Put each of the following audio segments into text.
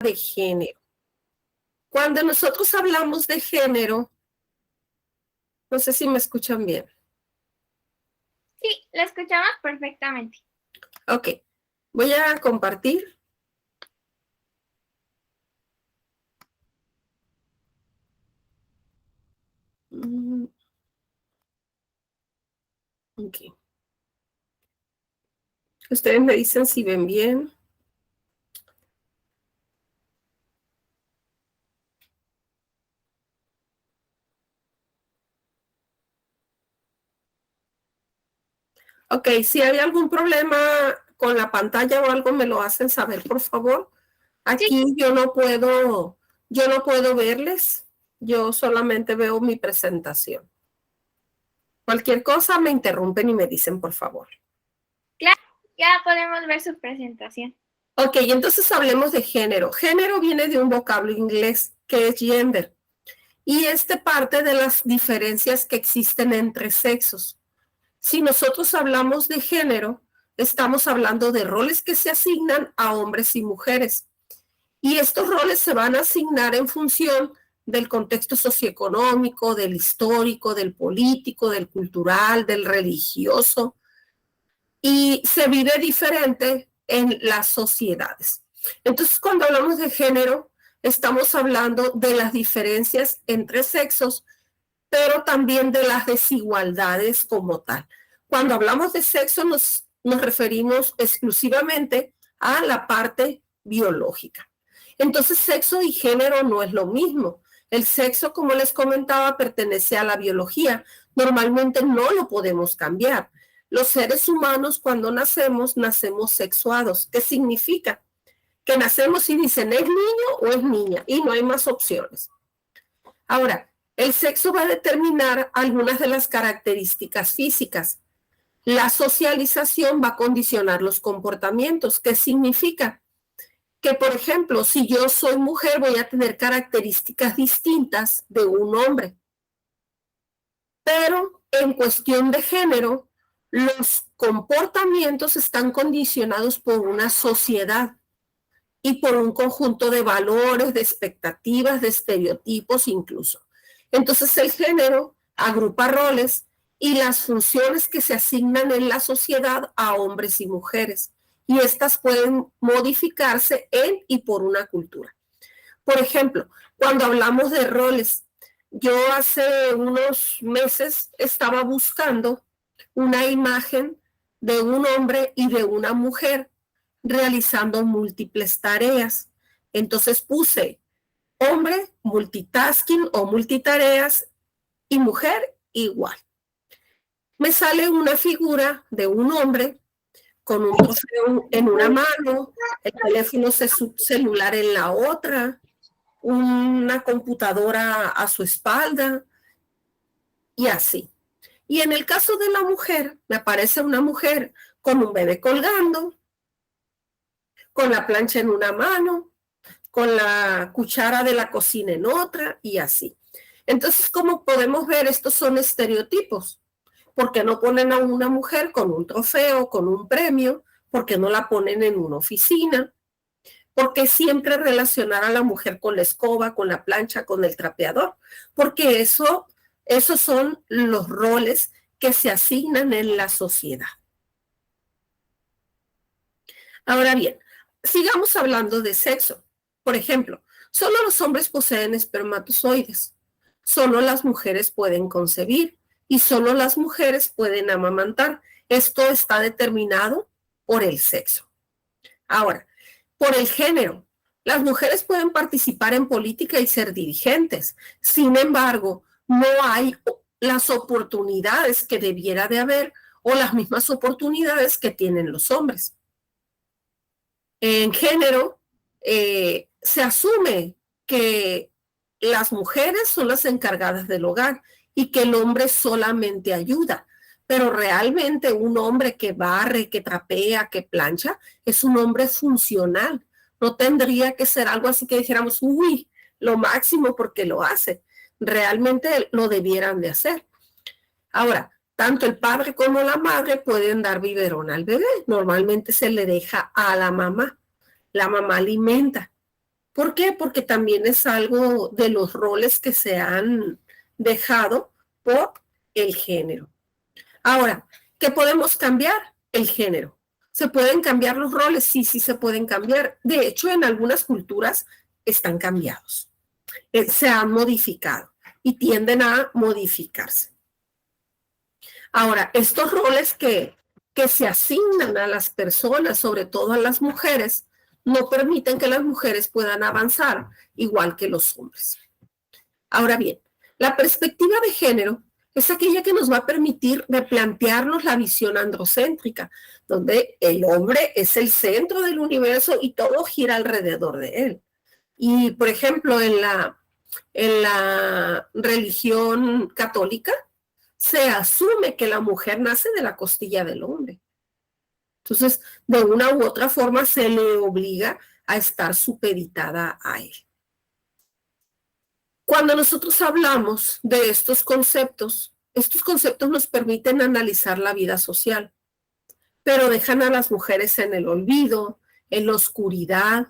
de género. Cuando nosotros hablamos de género, no sé si me escuchan bien. Sí, la escuchamos perfectamente. Ok, voy a compartir. Ok. Ustedes me dicen si ven bien. Ok, si hay algún problema con la pantalla o algo, me lo hacen saber, por favor. Aquí Sí. yo no puedo verles. Yo solamente veo mi presentación. Cualquier cosa me interrumpen y me dicen, por favor. Claro, ya podemos ver su presentación. Ok, entonces hablemos de género. Género viene de un vocablo inglés que es gender. Y parte de las diferencias que existen entre sexos. Si nosotros hablamos de género, estamos hablando de roles que se asignan a hombres y mujeres. Y estos roles se van a asignar en función del contexto socioeconómico, del histórico, del político, del cultural, del religioso. Y se vive diferente en las sociedades. Entonces, cuando hablamos de género, estamos hablando de las diferencias entre sexos, pero también de las desigualdades como tal. Cuando hablamos de sexo, nos referimos exclusivamente a la parte biológica. Entonces, sexo y género no es lo mismo. El sexo, como les comentaba, pertenece a la biología. Normalmente no lo podemos cambiar. Los seres humanos, cuando nacemos sexuados. ¿Qué significa? Que nacemos y dicen, ¿es niño o es niña? Y no hay más opciones. Ahora, el sexo va a determinar algunas de las características físicas. La socialización va a condicionar los comportamientos. ¿Qué significa? Que, por ejemplo, si yo soy mujer, voy a tener características distintas de un hombre. Pero en cuestión de género, los comportamientos están condicionados por una sociedad y por un conjunto de valores, de expectativas, de estereotipos incluso. Entonces el género agrupa roles y las funciones que se asignan en la sociedad a hombres y mujeres. Y estas pueden modificarse en y por una cultura. Por ejemplo, cuando hablamos de roles, yo hace unos meses estaba buscando una imagen de un hombre y de una mujer realizando múltiples tareas. Entonces puse hombre, multitasking o multitareas y mujer igual. Me sale una figura de un hombre con un trofeo en una mano, el teléfono celular en la otra, una computadora a su espalda y así. Y en el caso de la mujer, me aparece una mujer con un bebé colgando, con la plancha en una mano, con la cuchara de la cocina en otra y así. Entonces, como podemos ver, estos son estereotipos. ¿Por qué no ponen a una mujer con un trofeo, con un premio? ¿Por qué no la ponen en una oficina? ¿Por qué siempre relacionar a la mujer con la escoba, con la plancha, con el trapeador? Porque esos son los roles que se asignan en la sociedad. Ahora bien, sigamos hablando de sexo. Por ejemplo, solo los hombres poseen espermatozoides, solo las mujeres pueden concebir y solo las mujeres pueden amamantar. Esto está determinado por el sexo. Ahora, por el género, las mujeres pueden participar en política y ser dirigentes. Sin embargo, no hay las oportunidades que debiera de haber o las mismas oportunidades que tienen los hombres. En género, se asume que las mujeres son las encargadas del hogar y que el hombre solamente ayuda. Pero realmente un hombre que barre, que trapea, que plancha, es un hombre funcional. No tendría que ser algo así que dijéramos, uy, lo máximo porque lo hace. Realmente lo debieran de hacer. Ahora, tanto el padre como la madre pueden dar biberón al bebé. Normalmente se le deja a la mamá. La mamá alimenta. ¿Por qué? Porque también es algo de los roles que se han dejado por el género. Ahora, ¿qué podemos cambiar? El género. ¿Se pueden cambiar los roles? Sí, sí se pueden cambiar. De hecho, en algunas culturas están cambiados. Se han modificado y tienden a modificarse. Ahora, estos roles que se asignan a las personas, sobre todo a las mujeres, no permiten que las mujeres puedan avanzar igual que los hombres. Ahora bien, la perspectiva de género es aquella que nos va a permitir replantearnos la visión androcéntrica, donde el hombre es el centro del universo y todo gira alrededor de él. Y, por ejemplo, en la religión católica, se asume que la mujer nace de la costilla del hombre. Entonces, de una u otra forma se le obliga a estar supeditada a él. Cuando nosotros hablamos de estos conceptos nos permiten analizar la vida social, pero dejan a las mujeres en el olvido, en la oscuridad,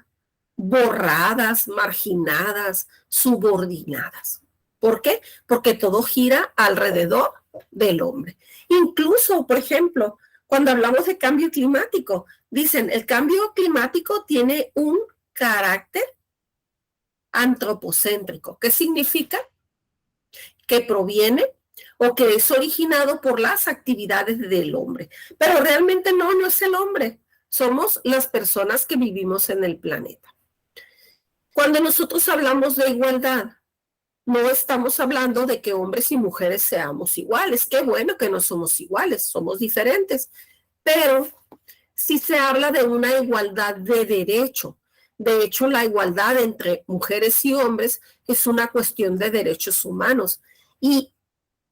borradas, marginadas, subordinadas. ¿Por qué? Porque todo gira alrededor del hombre. Incluso, por ejemplo, cuando hablamos de cambio climático, dicen, el cambio climático tiene un carácter antropocéntrico. ¿Qué significa? Que proviene o que es originado por las actividades del hombre. Pero realmente no es el hombre. Somos las personas que vivimos en el planeta. Cuando nosotros hablamos de igualdad, no estamos hablando de que hombres y mujeres seamos iguales. Qué bueno que no somos iguales, somos diferentes. Pero sí se habla de una igualdad de derecho. De hecho, la igualdad entre mujeres y hombres es una cuestión de derechos humanos y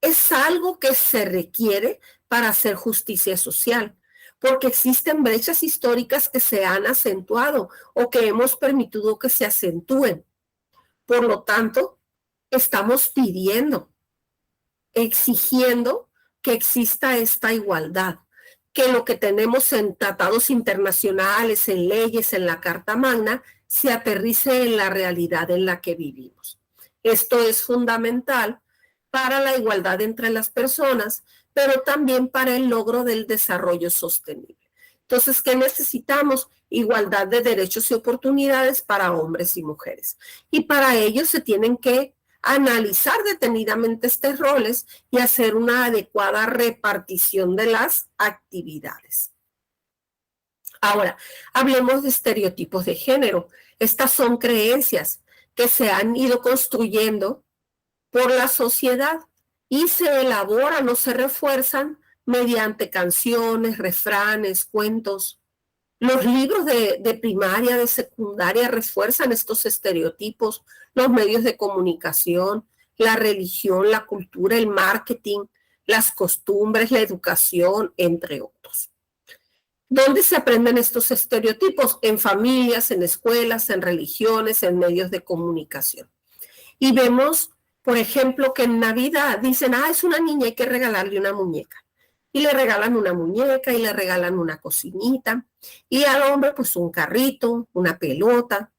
es algo que se requiere para hacer justicia social, porque existen brechas históricas que se han acentuado o que hemos permitido que se acentúen. Por lo tanto, estamos pidiendo, exigiendo que exista esta igualdad, que lo que tenemos en tratados internacionales, en leyes, en la Carta Magna, se aterrice en la realidad en la que vivimos. Esto es fundamental para la igualdad entre las personas, pero también para el logro del desarrollo sostenible. Entonces, ¿qué necesitamos? Igualdad de derechos y oportunidades para hombres y mujeres. Y para ello se tienen que analizar detenidamente estos roles y hacer una adecuada repartición de las actividades. Ahora, hablemos de estereotipos de género. Estas son creencias que se han ido construyendo por la sociedad y se elaboran o se refuerzan mediante canciones, refranes, cuentos. Los libros de primaria, de secundaria refuerzan estos estereotipos, los medios de comunicación, la religión, la cultura, el marketing, las costumbres, la educación, entre otros. ¿Dónde se aprenden estos estereotipos? En familias, en escuelas, en religiones, en medios de comunicación. Y vemos, por ejemplo, que en Navidad dicen, es una niña, hay que regalarle una muñeca. Y le regalan una muñeca y le regalan una cocinita. Y al hombre, pues un carrito, una pelota.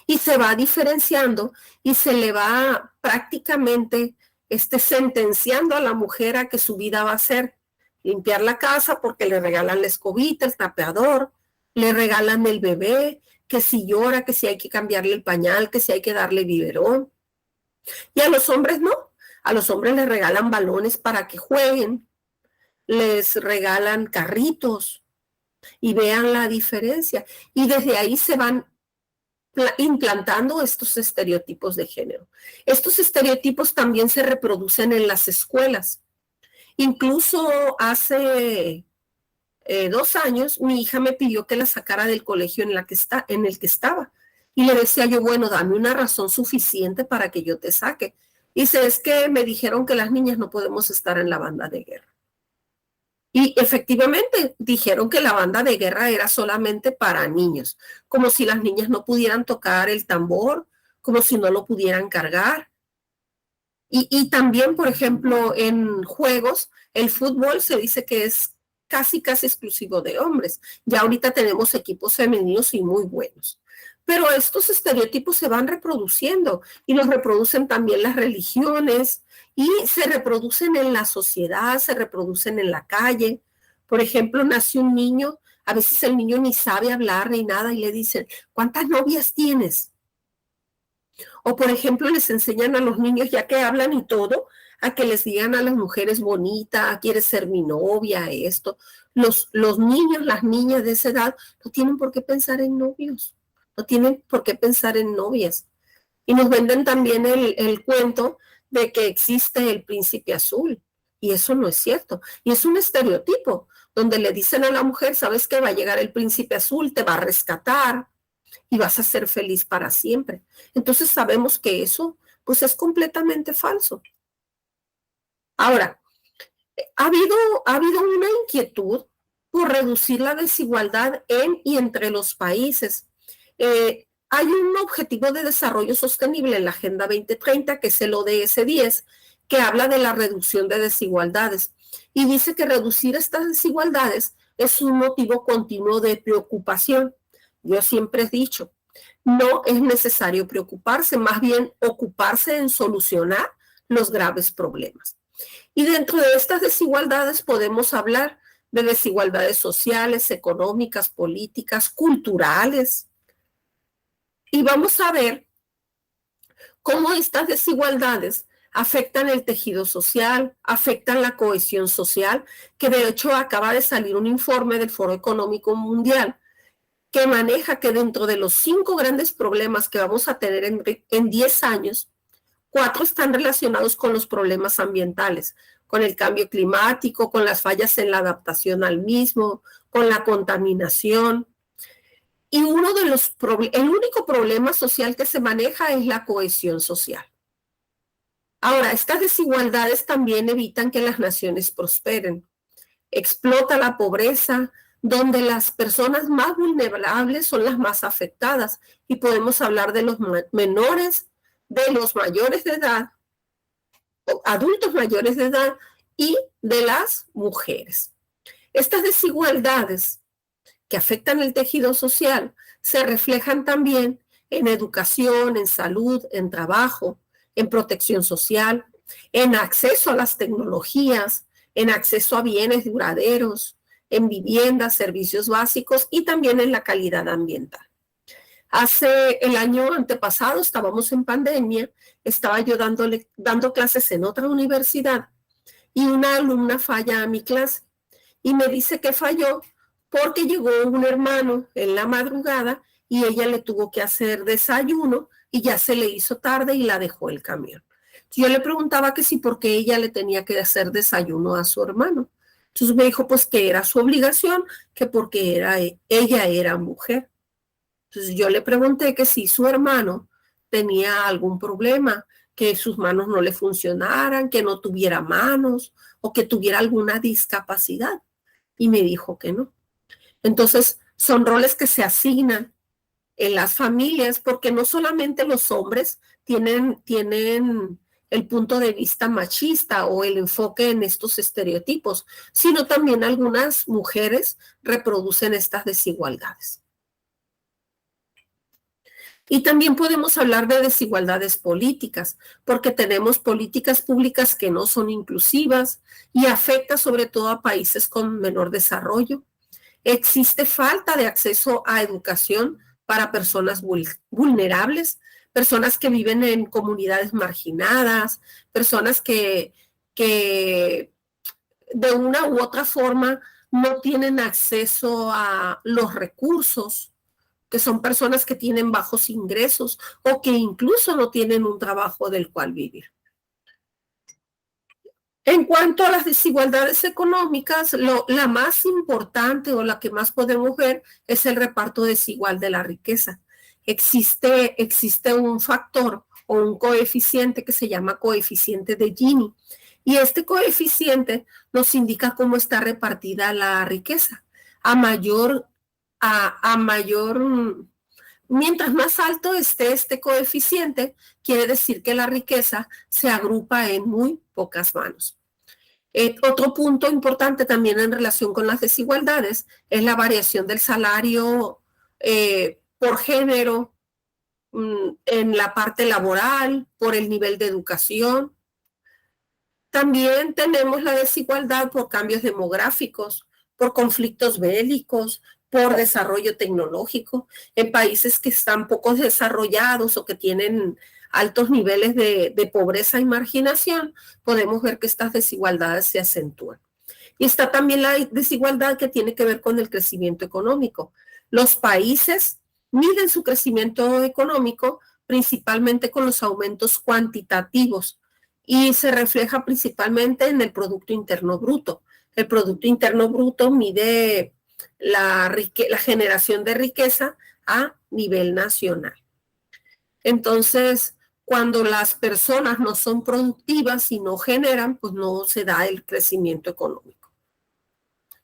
Y se va diferenciando y se le va prácticamente sentenciando a la mujer a que su vida va a ser limpiar la casa porque le regalan la escobita, el tapeador, le regalan el bebé, que si llora, que si hay que cambiarle el pañal, que si hay que darle biberón. Y a los hombres no. A los hombres les regalan balones para que jueguen, les regalan carritos y vean la diferencia. Y desde ahí se van implantando estos estereotipos de género. Estos estereotipos también se reproducen en las escuelas. Incluso hace 2 años mi hija me pidió que la sacara del colegio en el que estaba. Y le decía yo, bueno, dame una razón suficiente para que yo te saque. Dice, es que me dijeron que las niñas no podemos estar en la banda de guerra. Y efectivamente dijeron que la banda de guerra era solamente para niños, como si las niñas no pudieran tocar el tambor, como si no lo pudieran cargar. Y también, por ejemplo, en juegos, el fútbol se dice que es casi exclusivo de hombres. Ya ahorita tenemos equipos femeninos y muy buenos. Pero estos estereotipos se van reproduciendo y los reproducen también las religiones y se reproducen en la sociedad, se reproducen en la calle. Por ejemplo, nace un niño, a veces el niño ni sabe hablar ni nada y le dicen, ¿cuántas novias tienes? O por ejemplo, les enseñan a los niños, ya que hablan y todo, a que les digan a las mujeres bonita, quieres ser mi novia, esto. Los niños, las niñas de esa edad no tienen por qué pensar en novios, no tienen por qué pensar en novias. Y nos venden también el cuento de que existe el príncipe azul. Y eso no es cierto. Y es un estereotipo donde le dicen a la mujer, sabes que va a llegar el príncipe azul, te va a rescatar y vas a ser feliz para siempre. Entonces sabemos que eso pues es completamente falso. Ahora, ha habido una inquietud por reducir la desigualdad en y entre los países. Hay un objetivo de desarrollo sostenible en la Agenda 2030, que es el ODS 10, que habla de la reducción de desigualdades y dice que reducir estas desigualdades es un motivo continuo de preocupación. Yo siempre he dicho, no es necesario preocuparse, más bien ocuparse en solucionar los graves problemas. Y dentro de estas desigualdades podemos hablar de desigualdades sociales, económicas, políticas, culturales. Y vamos a ver cómo estas desigualdades afectan el tejido social, afectan la cohesión social, que de hecho acaba de salir un informe del Foro Económico Mundial que maneja que dentro de los 5 grandes problemas que vamos a tener en 10 años, 4 están relacionados con los problemas ambientales, con el cambio climático, con las fallas en la adaptación al mismo, con la contaminación. Y el único problema social que se maneja es la cohesión social. Ahora, estas desigualdades también evitan que las naciones prosperen. Explota la pobreza, donde las personas más vulnerables son las más afectadas. Y podemos hablar de los menores, de los mayores de edad, adultos mayores de edad y de las mujeres. Estas desigualdades que afectan el tejido social se reflejan también en educación, en salud, en trabajo, en protección social, en acceso a las tecnologías, en acceso a bienes duraderos, en viviendas, servicios básicos y también en la calidad ambiental. Hace el año antepasado, estábamos en pandemia, estaba yo dando clases en otra universidad y una alumna falla a mi clase y me dice que falló porque llegó un hermano en la madrugada y ella le tuvo que hacer desayuno y ya se le hizo tarde y la dejó el camión. Yo le preguntaba que sí, por qué ella le tenía que hacer desayuno a su hermano. Entonces me dijo pues que era su obligación, que porque ella era mujer. Entonces yo le pregunté que si su hermano tenía algún problema, que sus manos no le funcionaran, que no tuviera manos o que tuviera alguna discapacidad. Y me dijo que no. Entonces son roles que se asignan en las familias porque no solamente los hombres tienen el punto de vista machista o el enfoque en estos estereotipos, sino también algunas mujeres reproducen estas desigualdades. Y también podemos hablar de desigualdades políticas, porque tenemos políticas públicas que no son inclusivas y afecta sobre todo a países con menor desarrollo. Existe falta de acceso a educación para personas vulnerables, personas que viven en comunidades marginadas, personas que de una u otra forma no tienen acceso a los recursos, que son personas que tienen bajos ingresos o que incluso no tienen un trabajo del cual vivir. En cuanto a las desigualdades económicas, la más importante o la que más podemos ver es el reparto desigual de la riqueza. Existe un factor o un coeficiente que se llama coeficiente de Gini. Y este coeficiente nos indica cómo está repartida la riqueza. Mientras más alto esté este coeficiente, quiere decir que la riqueza se agrupa en muy pocas manos. Otro punto importante también en relación con las desigualdades es la variación del salario por género, en la parte laboral, por el nivel de educación. También tenemos la desigualdad por cambios demográficos, por conflictos bélicos, por desarrollo tecnológico. En países que están poco desarrollados o que tienen altos niveles de pobreza y marginación, podemos ver que estas desigualdades se acentúan. Y está también la desigualdad que tiene que ver con el crecimiento económico. Los países miden su crecimiento económico principalmente con los aumentos cuantitativos y se refleja principalmente en el Producto Interno Bruto. El Producto Interno Bruto mide la generación de riqueza a nivel nacional. Entonces, cuando las personas no son productivas y no generan, pues no se da el crecimiento económico.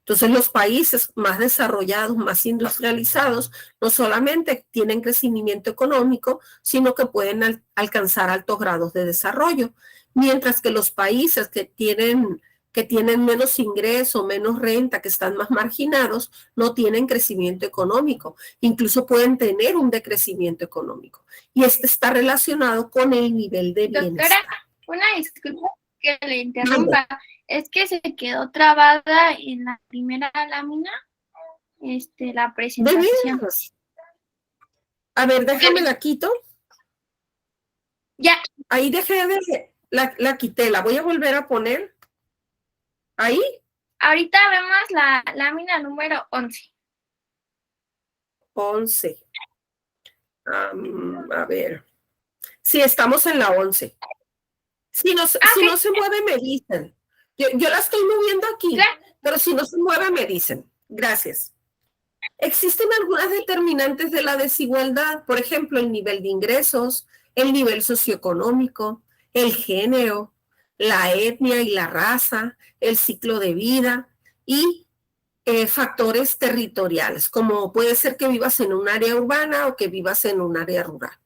Entonces, los países más desarrollados, más industrializados, no solamente tienen crecimiento económico, sino que pueden alcanzar altos grados de desarrollo, mientras que los países que tienen menos ingreso, menos renta, que están más marginados, no tienen crecimiento económico. Incluso pueden tener un decrecimiento económico. Y este está relacionado con el nivel de bienestar. Doctora, una disculpa que le interrumpa. Es que se quedó trabada en la primera lámina, la presentación. A ver, déjame la quito. Ya. Ahí dejé de... La quité, la voy a volver a poner. ¿Ahí? Ahorita vemos la lámina número 11. 11. A ver. Sí, estamos en la 11. Si no se mueve, me dicen. Yo la estoy moviendo aquí, pero si no se mueve, me dicen. Gracias. Existen algunas determinantes de la desigualdad, por ejemplo, el nivel de ingresos, el nivel socioeconómico, el género, la etnia y la raza, el ciclo de vida y factores territoriales, como puede ser que vivas en un área urbana o que vivas en un área rural.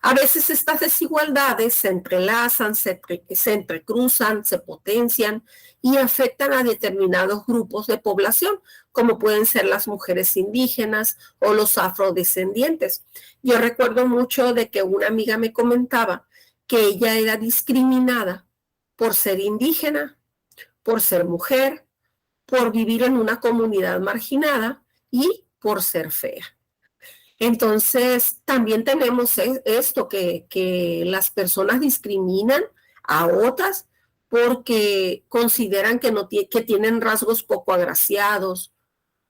A veces estas desigualdades se entrelazan, se entrecruzan, se potencian y afectan a determinados grupos de población, como pueden ser las mujeres indígenas o los afrodescendientes. Yo recuerdo mucho de que una amiga me comentaba que ella era discriminada por ser indígena, por ser mujer, por vivir en una comunidad marginada y por ser fea. Entonces, también tenemos esto, que las personas discriminan a otras porque consideran que tienen rasgos poco agraciados,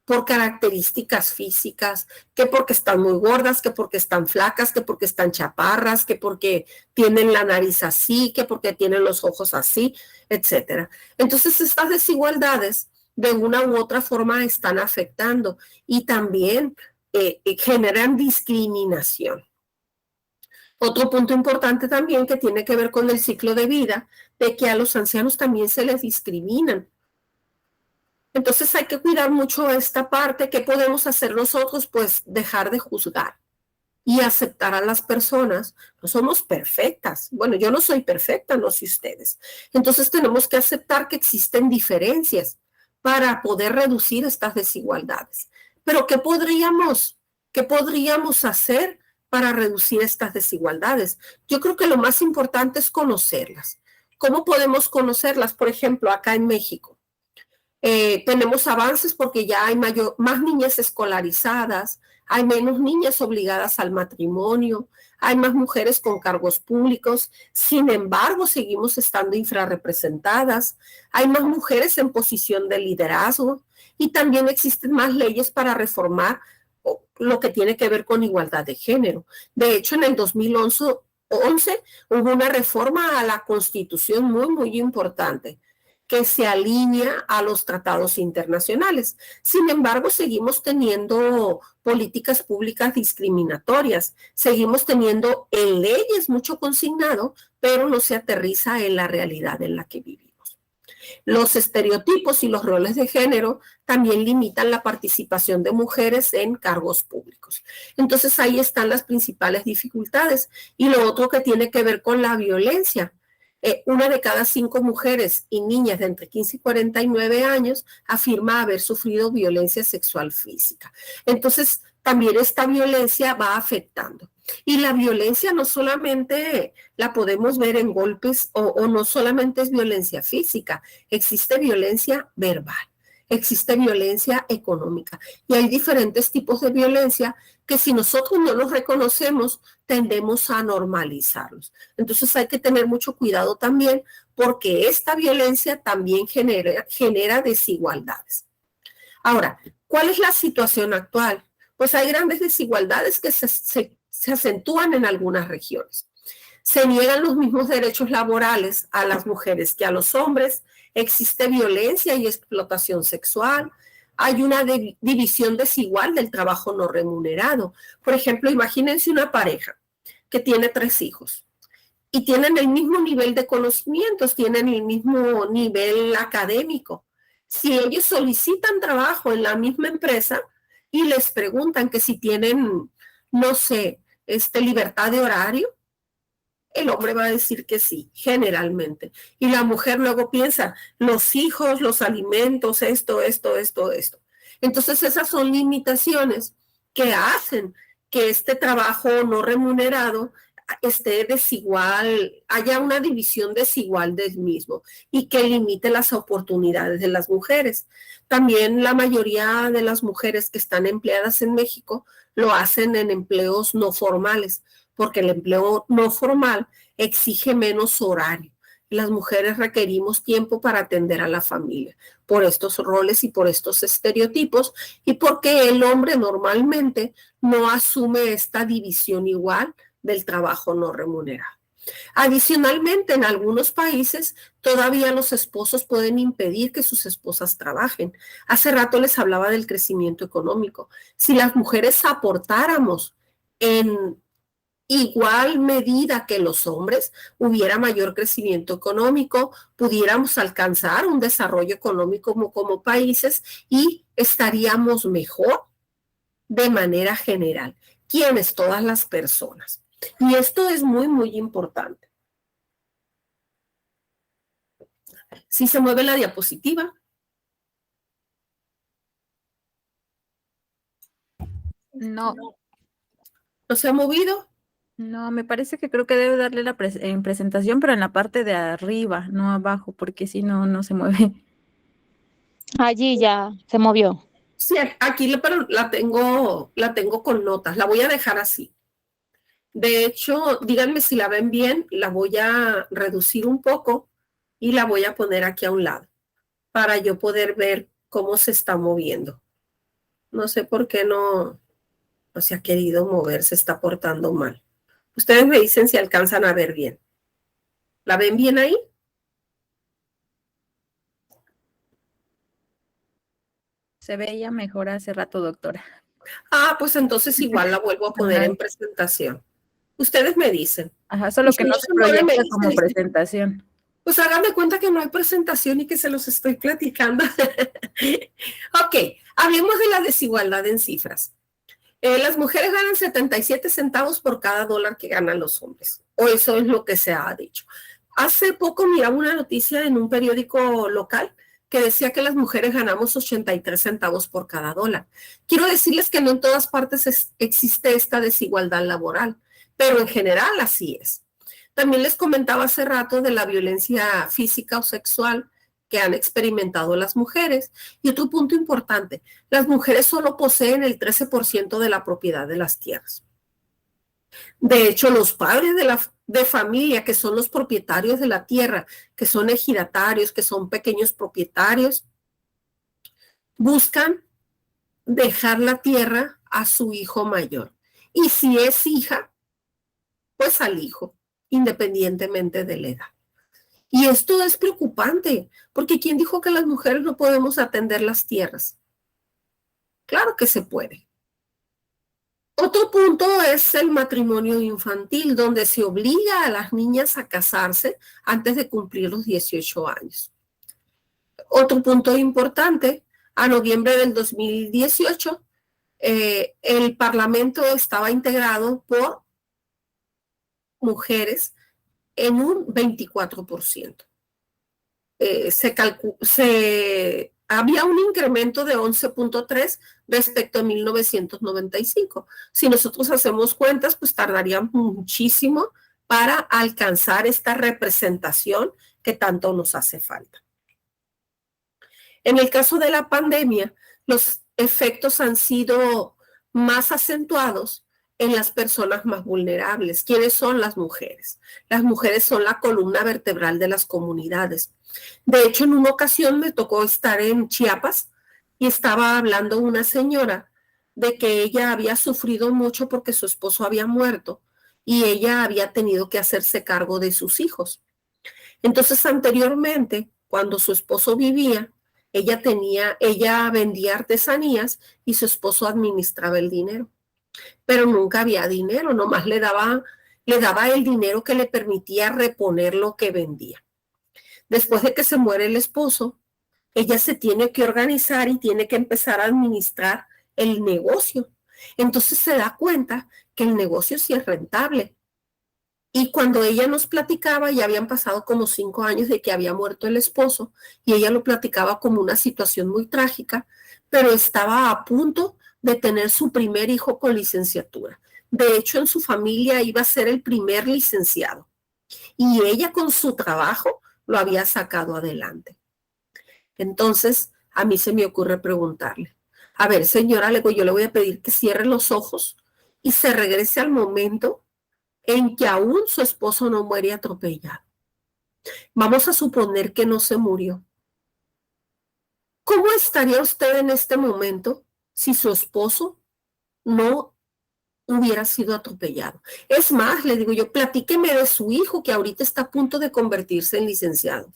por características físicas, que porque están muy gordas, que porque están flacas, que porque están chaparras, que porque tienen la nariz así, que porque tienen los ojos así, etcétera. Entonces, estas desigualdades de una u otra forma están afectando y también generan discriminación. Otro punto importante también que tiene que ver con el ciclo de vida, de que a los ancianos también se les discriminan. Entonces hay que cuidar mucho esta parte. ¿Qué podemos hacer nosotros? Pues dejar de juzgar y aceptar a las personas. No somos perfectas. Bueno, yo no soy perfecta, no sé ustedes. Entonces tenemos que aceptar que existen diferencias para poder reducir estas desigualdades. Pero ¿qué podríamos hacer para reducir estas desigualdades? Yo creo que lo más importante es conocerlas. ¿Cómo podemos conocerlas? Por ejemplo, acá en México. Tenemos avances porque ya hay más niñas escolarizadas, hay menos niñas obligadas al matrimonio, hay más mujeres con cargos públicos, sin embargo seguimos estando infrarrepresentadas, hay más mujeres en posición de liderazgo y también existen más leyes para reformar lo que tiene que ver con igualdad de género. De hecho, en el 2011 hubo una reforma a la Constitución muy, muy importante que se alinea a los tratados internacionales. Sin embargo, seguimos teniendo políticas públicas discriminatorias, seguimos teniendo en leyes mucho consignado, pero no se aterriza en la realidad en la que vivimos. Los estereotipos y los roles de género también limitan la participación de mujeres en cargos públicos. Entonces ahí están las principales dificultades. Y lo otro que tiene que ver con la violencia. Una de cada 5 mujeres y niñas de entre 15 y 49 años afirma haber sufrido violencia sexual física. Entonces, también esta violencia va afectando. Y la violencia no solamente la podemos ver en golpes o no solamente es violencia física, existe violencia verbal, existe violencia económica y hay diferentes tipos de violencia que si nosotros no los reconocemos tendemos a normalizarlos. Entonces hay que tener mucho cuidado también porque esta violencia también genera desigualdades. Ahora, ¿cuál es la situación actual? Pues hay grandes desigualdades que se acentúan en algunas regiones. Se niegan los mismos derechos laborales a las mujeres que a los hombres, existe violencia y explotación sexual, hay una división desigual del trabajo no remunerado. Por ejemplo, imagínense una pareja que tiene 3 hijos y tienen el mismo nivel de conocimientos, tienen el mismo nivel académico. Si ellos solicitan trabajo en la misma empresa y les preguntan que si tienen, no sé, libertad de horario, el hombre va a decir que sí, generalmente. Y la mujer luego piensa, los hijos, los alimentos, esto. Entonces esas son limitaciones que hacen que este trabajo no remunerado esté desigual, haya una división desigual del mismo y que limite las oportunidades de las mujeres. También la mayoría de las mujeres que están empleadas en México lo hacen en empleos no formales, porque el empleo no formal exige menos horario. Las mujeres requerimos tiempo para atender a la familia por estos roles y por estos estereotipos y porque el hombre normalmente no asume esta división igual del trabajo no remunerado. Adicionalmente, en algunos países todavía los esposos pueden impedir que sus esposas trabajen. Hace rato les hablaba del crecimiento económico. Si las mujeres aportáramos en igual medida que los hombres, hubiera mayor crecimiento económico, pudiéramos alcanzar un desarrollo económico como países y estaríamos mejor de manera general. ¿Quiénes? Todas las personas. Y esto es muy, muy importante. Si se mueve la diapositiva. No. ¿No se ha movido? No, me parece que creo que debe darle en presentación, pero en la parte de arriba, no abajo, porque si no, no se mueve. Allí ya se movió. Sí, aquí pero la tengo con notas. La voy a dejar así. De hecho, díganme si la ven bien, la voy a reducir un poco y la voy a poner aquí a un lado para yo poder ver cómo se está moviendo. No sé por qué no se ha querido mover, se está portando mal. Ustedes me dicen si alcanzan a ver bien. ¿La ven bien ahí? Se veía mejor hace rato, doctora. Pues entonces igual la vuelvo a poner en presentación. Ustedes me dicen. Ajá, solo que no se proyecta como presentación. Pues hagan de cuenta que no hay presentación y que se los estoy platicando. Ok, hablemos de la desigualdad en cifras. Las mujeres ganan 77 centavos por cada dólar que ganan los hombres, o eso es lo que se ha dicho. Hace poco miraba una noticia en un periódico local que decía que las mujeres ganamos 83 centavos por cada dólar. Quiero decirles que no en todas partes existe esta desigualdad laboral, pero en general así es. También les comentaba hace rato de la violencia física o sexual que han experimentado las mujeres. Y otro punto importante, las mujeres solo poseen el 13% de la propiedad de las tierras. De hecho, los padres de familia, que son los propietarios de la tierra, que son ejidatarios, que son pequeños propietarios, buscan dejar la tierra a su hijo mayor. Y si es hija, pues al hijo, independientemente de la edad. Y esto es preocupante, porque ¿quién dijo que las mujeres no podemos atender las tierras? Claro que se puede. Otro punto es el matrimonio infantil, donde se obliga a las niñas a casarse antes de cumplir los 18 años. Otro punto importante, a noviembre del 2018, el Parlamento estaba integrado por mujeres en un 24%. Se había un incremento de 11.3 respecto a 1995. Si nosotros hacemos cuentas, pues tardaríamos muchísimo para alcanzar esta representación que tanto nos hace falta. En el caso de la pandemia, los efectos han sido más acentuados en las personas más vulnerables. ¿Quiénes son las mujeres? Las mujeres son la columna vertebral de las comunidades. De hecho, en una ocasión me tocó estar en Chiapas y estaba hablando una señora de que ella había sufrido mucho porque su esposo había muerto y ella había tenido que hacerse cargo de sus hijos. Entonces, anteriormente, cuando su esposo vivía, ella vendía artesanías y su esposo administraba el dinero. Pero nunca había dinero, nomás le daba el dinero que le permitía reponer lo que vendía. Después de que se muere el esposo, ella se tiene que organizar y tiene que empezar a administrar el negocio. Entonces se da cuenta que el negocio sí es rentable. Y cuando ella nos platicaba, ya habían pasado como 5 años de que había muerto el esposo, y ella lo platicaba como una situación muy trágica, pero estaba a punto de tener su primer hijo con licenciatura. De hecho, en su familia iba a ser el primer licenciado. Y ella con su trabajo lo había sacado adelante. Entonces, a mí se me ocurre preguntarle, a ver, señora, yo le voy a pedir que cierre los ojos y se regrese al momento en que aún su esposo no muere atropellado. Vamos a suponer que no se murió. ¿Cómo estaría usted en este momento si su esposo no hubiera sido atropellado? Es más, le digo yo, platíqueme de su hijo que ahorita está a punto de convertirse en licenciado.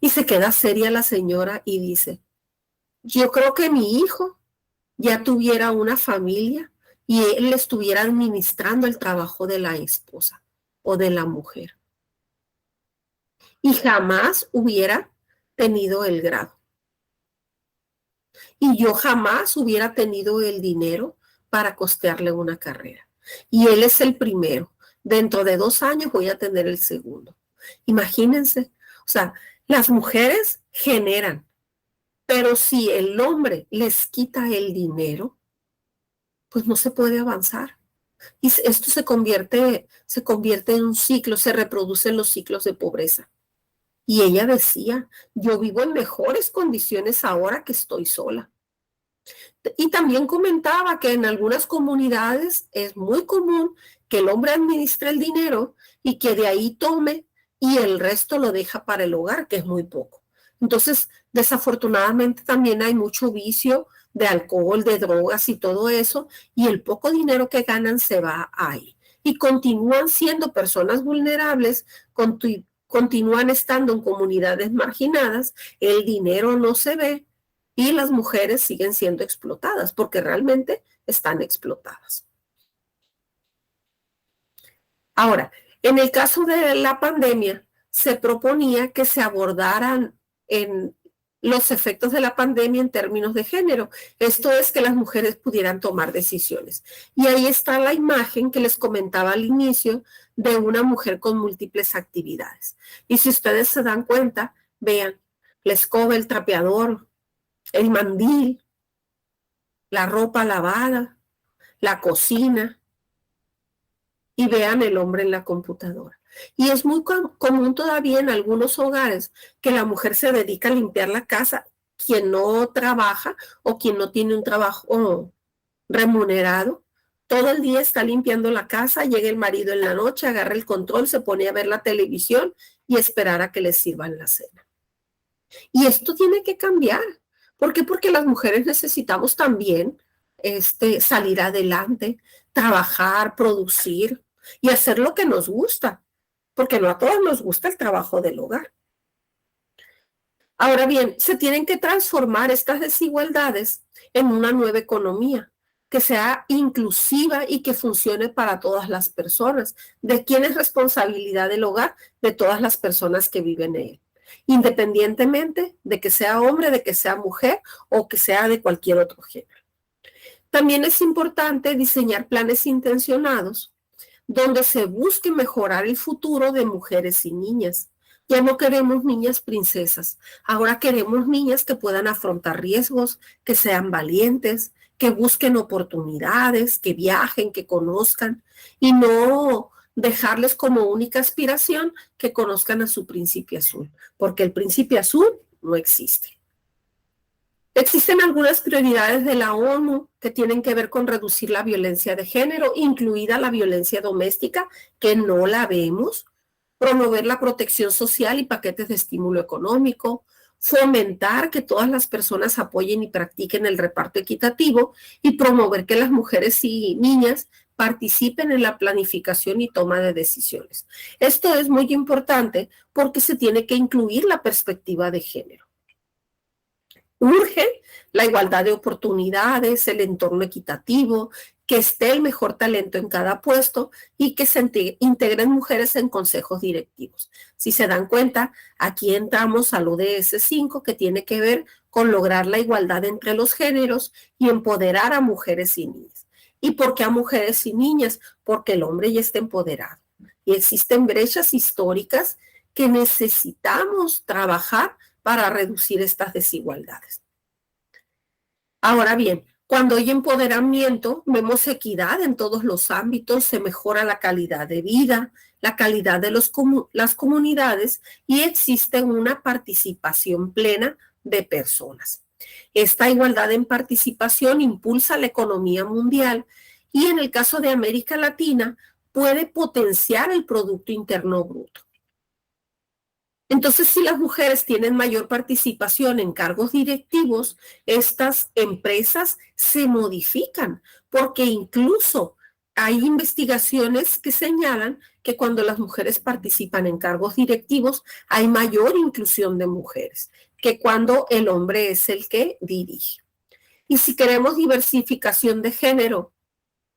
Y se queda seria la señora y dice, yo creo que mi hijo ya tuviera una familia y él estuviera administrando el trabajo de la esposa o de la mujer. Y jamás hubiera tenido el grado. Y yo jamás hubiera tenido el dinero para costearle una carrera. Y él es el primero. Dentro de 2 años voy a tener el segundo. Imagínense, o sea, las mujeres generan, pero si el hombre les quita el dinero, pues no se puede avanzar. Y esto se convierte en un ciclo, se reproducen los ciclos de pobreza. Y ella decía, yo vivo en mejores condiciones ahora que estoy sola. Y también comentaba que en algunas comunidades es muy común que el hombre administre el dinero y que de ahí tome y el resto lo deja para el hogar, que es muy poco. Entonces, desafortunadamente también hay mucho vicio de alcohol, de drogas y todo eso, y el poco dinero que ganan se va ahí. Y continúan siendo personas vulnerables, continúan estando en comunidades marginadas, el dinero no se ve y las mujeres siguen siendo explotadas porque realmente están explotadas. Ahora, en el caso de la pandemia, se proponía que se abordaran en los efectos de la pandemia en términos de género. Esto es que las mujeres pudieran tomar decisiones. Y ahí está la imagen que les comentaba al inicio de una mujer con múltiples actividades. Y si ustedes se dan cuenta, vean, la escoba, el trapeador, el mandil, la ropa lavada, la cocina, y vean el hombre en la computadora. Y es muy común todavía en algunos hogares que la mujer se dedica a limpiar la casa, quien no trabaja o quien no tiene un trabajo remunerado. Todo el día está limpiando la casa, llega el marido en la noche, agarra el control, se pone a ver la televisión y esperar a que le sirvan la cena. Y esto tiene que cambiar. ¿Por qué? Porque las mujeres necesitamos también salir adelante, trabajar, producir y hacer lo que nos gusta, porque no a todos nos gusta el trabajo del hogar. Ahora bien, se tienen que transformar estas desigualdades en una nueva economía que sea inclusiva y que funcione para todas las personas. ¿De quién es responsabilidad del hogar? De todas las personas que viven en él, independientemente de que sea hombre, de que sea mujer o que sea de cualquier otro género. También es importante diseñar planes intencionados donde se busque mejorar el futuro de mujeres y niñas. Ya no queremos niñas princesas, ahora queremos niñas que puedan afrontar riesgos, que sean valientes, que busquen oportunidades, que viajen, que conozcan y no dejarles como única aspiración que conozcan a su príncipe azul, porque el príncipe azul no existe. Existen algunas prioridades de la ONU que tienen que ver con reducir la violencia de género, incluida la violencia doméstica, que no la vemos, promover la protección social y paquetes de estímulo económico, fomentar que todas las personas apoyen y practiquen el reparto equitativo y promover que las mujeres y niñas participen en la planificación y toma de decisiones. Esto es muy importante porque se tiene que incluir la perspectiva de género. Urge la igualdad de oportunidades, el entorno equitativo, que esté el mejor talento en cada puesto y que se integren mujeres en consejos directivos. Si se dan cuenta, aquí entramos al ODS 5, que tiene que ver con lograr la igualdad entre los géneros y empoderar a mujeres y niñas. ¿Y por qué a mujeres y niñas? Porque el hombre ya está empoderado. Y existen brechas históricas que necesitamos trabajar para reducir estas desigualdades. Ahora bien, cuando hay empoderamiento, vemos equidad en todos los ámbitos, se mejora la calidad de vida, la calidad de las comunidades y existe una participación plena de personas. Esta igualdad en participación impulsa la economía mundial y en el caso de América Latina puede potenciar el Producto Interno Bruto. Entonces, si las mujeres tienen mayor participación en cargos directivos, estas empresas se modifican, porque incluso hay investigaciones que señalan que cuando las mujeres participan en cargos directivos, hay mayor inclusión de mujeres que cuando el hombre es el que dirige. Y si queremos diversificación de género,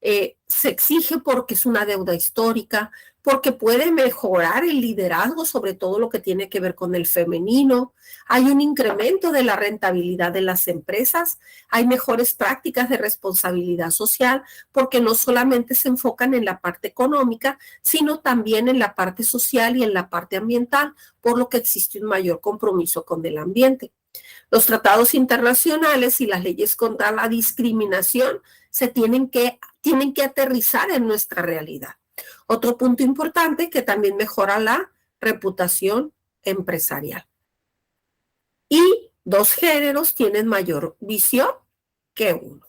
se exige porque es una deuda histórica, porque puede mejorar el liderazgo, sobre todo lo que tiene que ver con el femenino. Hay un incremento de la rentabilidad de las empresas, hay mejores prácticas de responsabilidad social, porque no solamente se enfocan en la parte económica, sino también en la parte social y en la parte ambiental, por lo que existe un mayor compromiso con el ambiente. Los tratados internacionales y las leyes contra la discriminación se tienen que aterrizar en nuestra realidad. Otro punto importante que también mejora la reputación empresarial. Y 2 géneros tienen mayor visión que uno.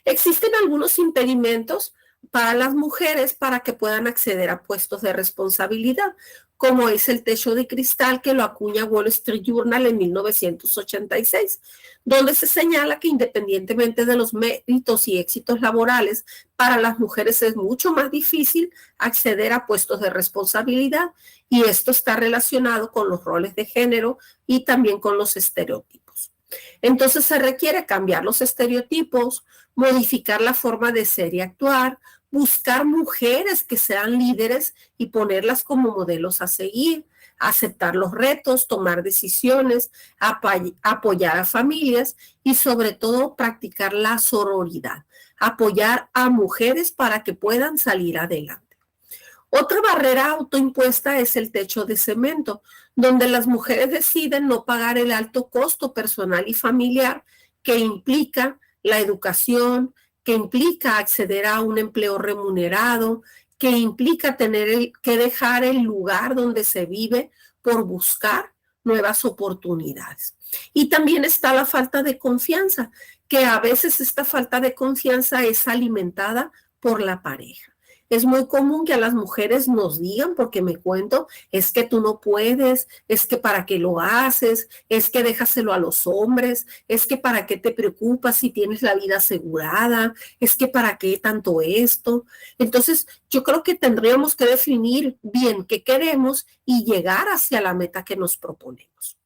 Existen algunos impedimentos para las mujeres para que puedan acceder a puestos de responsabilidad, como es el techo de cristal que lo acuña Wall Street Journal en 1986, donde se señala que independientemente de los méritos y éxitos laborales, para las mujeres es mucho más difícil acceder a puestos de responsabilidad y esto está relacionado con los roles de género y también con los estereotipos. Entonces se requiere cambiar los estereotipos, modificar la forma de ser y actuar, buscar mujeres que sean líderes y ponerlas como modelos a seguir, aceptar los retos, tomar decisiones, apoyar a familias y sobre todo practicar la sororidad, apoyar a mujeres para que puedan salir adelante. Otra barrera autoimpuesta es el techo de cemento, donde las mujeres deciden no pagar el alto costo personal y familiar que implica la educación, que implica acceder a un empleo remunerado, que implica tener que dejar el lugar donde se vive por buscar nuevas oportunidades. Y también está la falta de confianza, que a veces esta falta de confianza es alimentada por la pareja. Es muy común que a las mujeres nos digan, porque me cuento, es que tú no puedes, es que para qué lo haces, es que déjaselo a los hombres, es que para qué te preocupas si tienes la vida asegurada, es que para qué tanto esto. Entonces, yo creo que tendríamos que definir bien qué queremos y llegar hacia la meta que nos proponemos.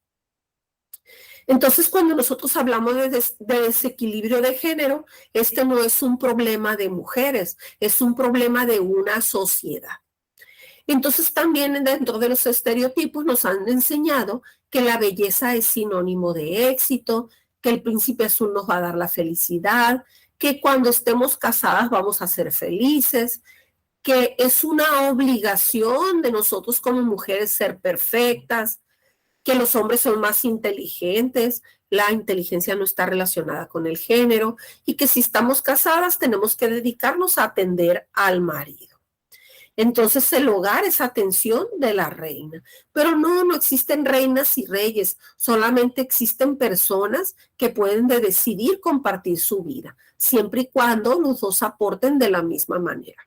Entonces, cuando nosotros hablamos de desequilibrio de género, este no es un problema de mujeres, es un problema de una sociedad. Entonces, también dentro de los estereotipos nos han enseñado que la belleza es sinónimo de éxito, que el príncipe azul nos va a dar la felicidad, que cuando estemos casadas vamos a ser felices, que es una obligación de nosotros como mujeres ser perfectas, que los hombres son más inteligentes, la inteligencia no está relacionada con el género, y que si estamos casadas tenemos que dedicarnos a atender al marido. Entonces el hogar es atención de la reina. Pero no existen reinas y reyes, solamente existen personas que pueden decidir compartir su vida, siempre y cuando los dos aporten de la misma manera.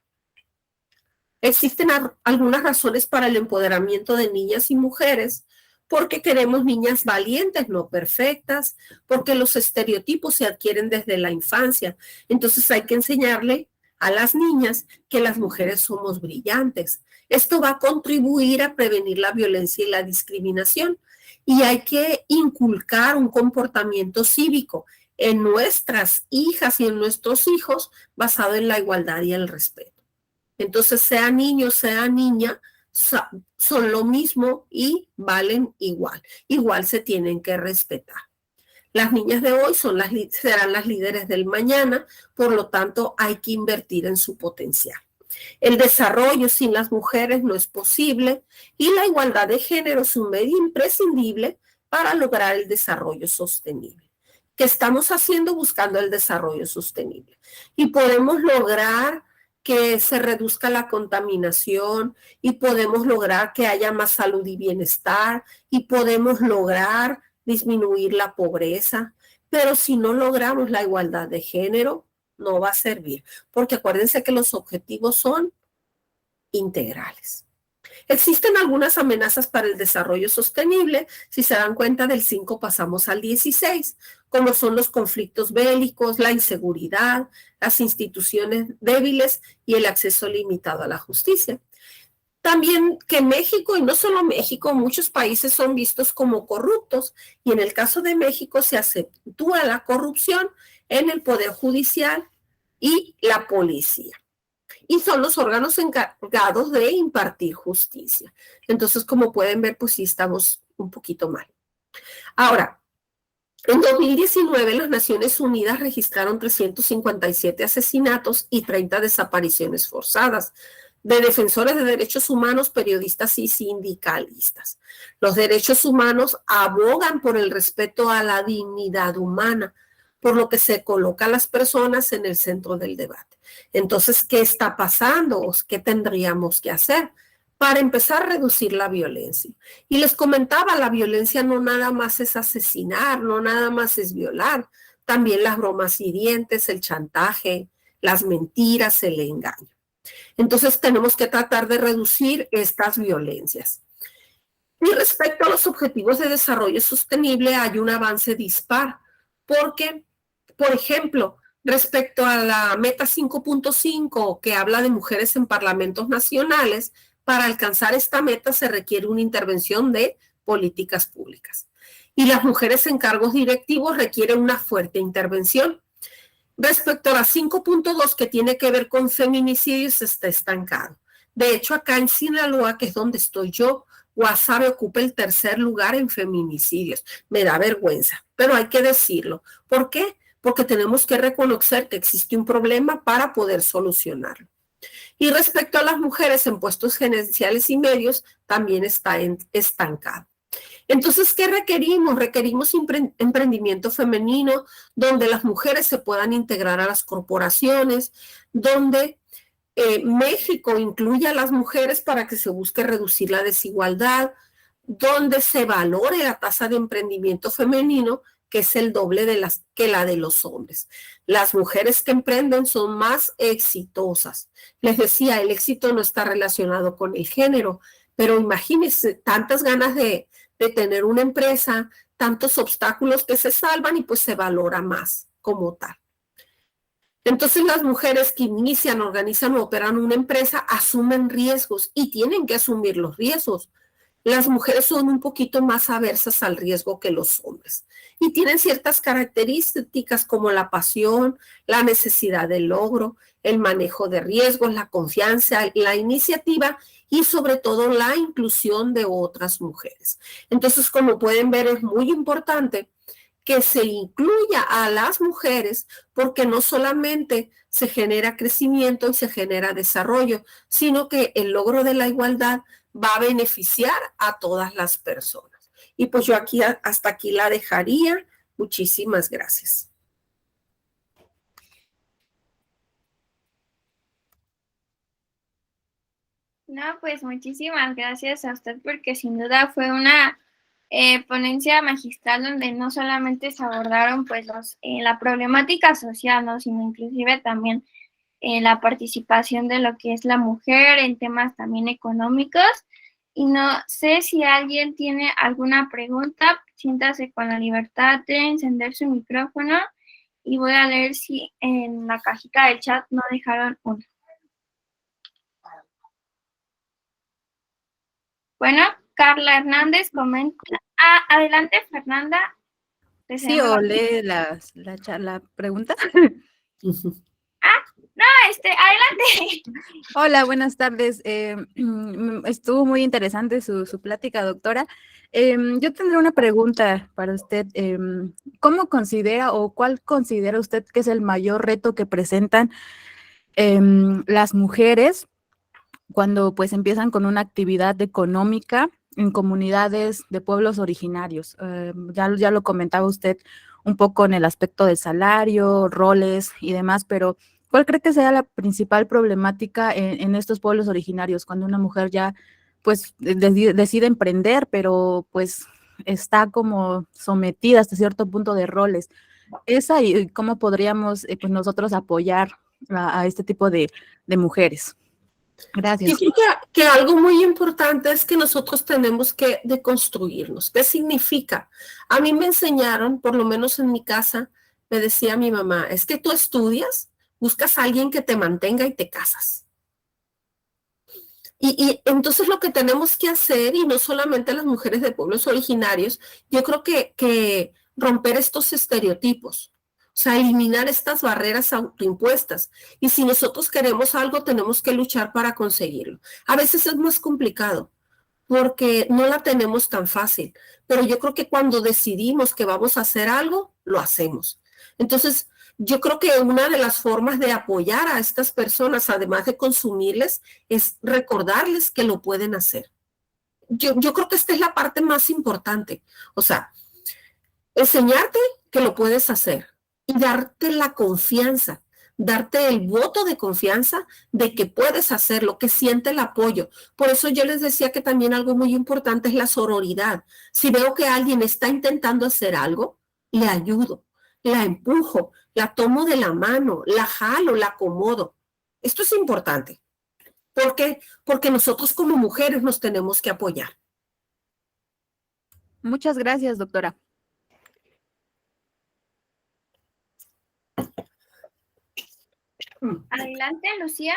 Existen algunas razones para el empoderamiento de niñas y mujeres, porque queremos niñas valientes, no perfectas, porque los estereotipos se adquieren desde la infancia. Entonces hay que enseñarle a las niñas que las mujeres somos brillantes. Esto va a contribuir a prevenir la violencia y la discriminación. Y hay que inculcar un comportamiento cívico en nuestras hijas y en nuestros hijos basado en la igualdad y el respeto. Entonces, sea niño, sea niña, son lo mismo y valen igual. Igual se tienen que respetar. Las niñas de hoy serán las líderes del mañana, por lo tanto hay que invertir en su potencial. El desarrollo sin las mujeres no es posible y la igualdad de género es un medio imprescindible para lograr el desarrollo sostenible. ¿Qué estamos haciendo buscando el desarrollo sostenible? Y podemos lograr que se reduzca la contaminación y podemos lograr que haya más salud y bienestar y podemos lograr disminuir la pobreza, pero si no logramos la igualdad de género, no va a servir, porque acuérdense que los objetivos son integrales. Existen algunas amenazas para el desarrollo sostenible. Si se dan cuenta, del 5 pasamos al 16, como son los conflictos bélicos, la inseguridad, las instituciones débiles y el acceso limitado a la justicia. También que México, y no solo México, muchos países son vistos como corruptos, y en el caso de México se acentúa la corrupción en el Poder Judicial y la policía. Y son los órganos encargados de impartir justicia. Entonces, como pueden ver, pues sí estamos un poquito mal. Ahora, en 2019 las Naciones Unidas registraron 357 asesinatos y 30 desapariciones forzadas de defensores de derechos humanos, periodistas y sindicalistas. Los derechos humanos abogan por el respeto a la dignidad humana, por lo que se coloca a las personas en el centro del debate. Entonces, ¿qué está pasando? ¿Qué tendríamos que hacer? Para empezar a reducir la violencia. Y les comentaba, la violencia no nada más es asesinar, no nada más es violar, también las bromas hirientes, el chantaje, las mentiras, el engaño. Entonces tenemos que tratar de reducir estas violencias. Y respecto a los objetivos de desarrollo sostenible hay un avance dispar, porque, por ejemplo, respecto a la meta 5.5 que habla de mujeres en parlamentos nacionales, para alcanzar esta meta se requiere una intervención de políticas públicas. Y las mujeres en cargos directivos requieren una fuerte intervención. Respecto a la 5.2 que tiene que ver con feminicidios, está estancado. De hecho, acá en Sinaloa, que es donde estoy yo, Guasave ocupa el 3er lugar en feminicidios. Me da vergüenza, pero hay que decirlo. ¿Por qué? Porque tenemos que reconocer que existe un problema para poder solucionarlo. Y respecto a las mujeres en puestos gerenciales y medios, también está estancado. Entonces, ¿qué requerimos? Requerimos emprendimiento femenino, donde las mujeres se puedan integrar a las corporaciones, donde México incluya a las mujeres para que se busque reducir la desigualdad, donde se valore la tasa de emprendimiento femenino, que es el doble que la de los hombres. Las mujeres que emprenden son más exitosas. Les decía, el éxito no está relacionado con el género, pero imagínense tantas ganas de tener una empresa, tantos obstáculos que se salvan y pues se valora más como tal. Entonces las mujeres que inician, organizan o operan una empresa asumen riesgos y tienen que asumir los riesgos. Las mujeres son un poquito más aversas al riesgo que los hombres y tienen ciertas características como la pasión, la necesidad de logro, el manejo de riesgos, la confianza, la iniciativa y sobre todo la inclusión de otras mujeres. Entonces, como pueden ver, es muy importante que se incluya a las mujeres, porque no solamente se genera crecimiento y se genera desarrollo, sino que el logro de la igualdad va a beneficiar a todas las personas. Y pues yo aquí hasta aquí la dejaría. Muchísimas gracias. No, pues muchísimas gracias a usted porque sin duda fue una ponencia magistral donde no solamente se abordaron pues la problemática social, ¿no? Sino inclusive también la participación de lo que es la mujer en temas también económicos. Y no sé si alguien tiene alguna pregunta, siéntase con la libertad de encender su micrófono y voy a leer si en la cajita del chat no dejaron una. Bueno, Carla Hernández comenta. Adelante, Fernanda. Sí, o lee la pregunta. No, adelante. Hola, buenas tardes. Estuvo muy interesante su plática, doctora. Yo tendré una pregunta para usted. ¿Cómo considera o cuál considera usted que es el mayor reto que presentan las mujeres cuando pues empiezan con una actividad económica en comunidades de pueblos originarios? Ya lo comentaba usted un poco en el aspecto del salario, roles y demás, pero ¿cuál cree que sea la principal problemática en estos pueblos originarios cuando una mujer ya pues decide emprender, pero pues está como sometida hasta cierto punto de roles? Esa y cómo podríamos pues nosotros apoyar a este tipo de mujeres. Gracias. Yo creo que algo muy importante es que nosotros tenemos que deconstruirnos. ¿Qué significa? A mí me enseñaron, por lo menos en mi casa, me decía mi mamá, es que tú estudias, buscas a alguien que te mantenga y te casas. Y entonces lo que tenemos que hacer, y no solamente las mujeres de pueblos originarios, yo creo que romper estos estereotipos. O sea, eliminar estas barreras autoimpuestas. Y si nosotros queremos algo, tenemos que luchar para conseguirlo. A veces es más complicado porque no la tenemos tan fácil. Pero yo creo que cuando decidimos que vamos a hacer algo, lo hacemos. Entonces, yo creo que una de las formas de apoyar a estas personas, además de consumirles, es recordarles que lo pueden hacer. Yo creo que esta es la parte más importante. O sea, enseñarte que lo puedes hacer y darte la confianza, darte el voto de confianza de que puedes hacerlo, que siente el apoyo. Por eso yo les decía que también algo muy importante es la sororidad. Si veo que alguien está intentando hacer algo, le ayudo, la empujo, la tomo de la mano, la jalo, la acomodo. Esto es importante. ¿Por qué? Porque nosotros como mujeres nos tenemos que apoyar. Muchas gracias, doctora. Adelante, Lucía.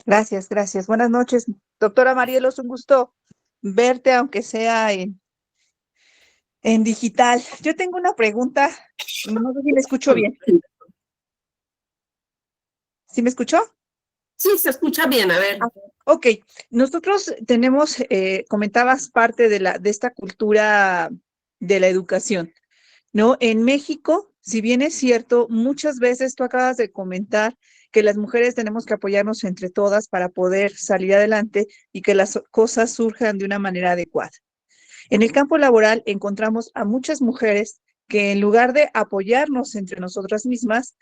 Gracias. Buenas noches, doctora Marielos, un gusto verte, aunque sea en digital. Yo tengo una pregunta, no sé si me escucho bien. ¿Sí me escuchó? Sí, se escucha bien, a ver. Ok, nosotros tenemos, comentabas parte de esta cultura de la educación, ¿no? En México, si bien es cierto, muchas veces tú acabas de comentar que las mujeres tenemos que apoyarnos entre todas para poder salir adelante y que las cosas surjan de una manera adecuada. En el campo laboral encontramos a muchas mujeres que en lugar de apoyarnos entre nosotras mismas,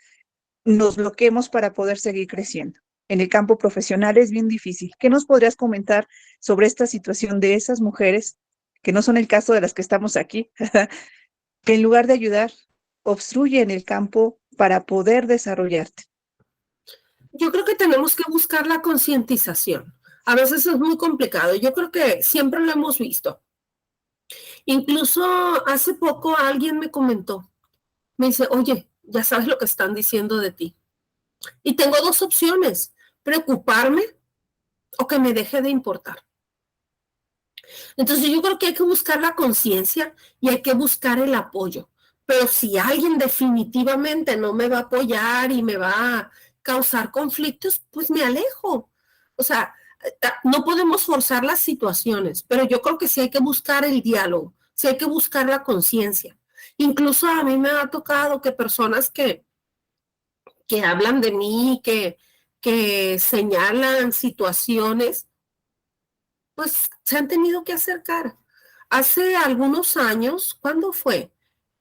nos bloqueemos para poder seguir creciendo. En el campo profesional es bien difícil. ¿Qué nos podrías comentar sobre esta situación de esas mujeres, que no son el caso de las que estamos aquí, que en lugar de ayudar, obstruyen el campo para poder desarrollarte? Yo creo que tenemos que buscar la concientización. A veces es muy complicado. Yo creo que siempre lo hemos visto. Incluso hace poco alguien me comentó, me dice, oye, ya sabes lo que están diciendo de ti. Y tengo dos opciones, preocuparme o que me deje de importar. Entonces yo creo que hay que buscar la conciencia y hay que buscar el apoyo. Pero si alguien definitivamente no me va a apoyar y me va a causar conflictos, pues me alejo. O sea, no podemos forzar las situaciones, pero yo creo que sí hay que buscar el diálogo, sí hay que buscar la conciencia. Incluso a mí me ha tocado que personas que hablan de mí, que señalan situaciones, pues se han tenido que acercar. Hace algunos años, ¿cuándo fue?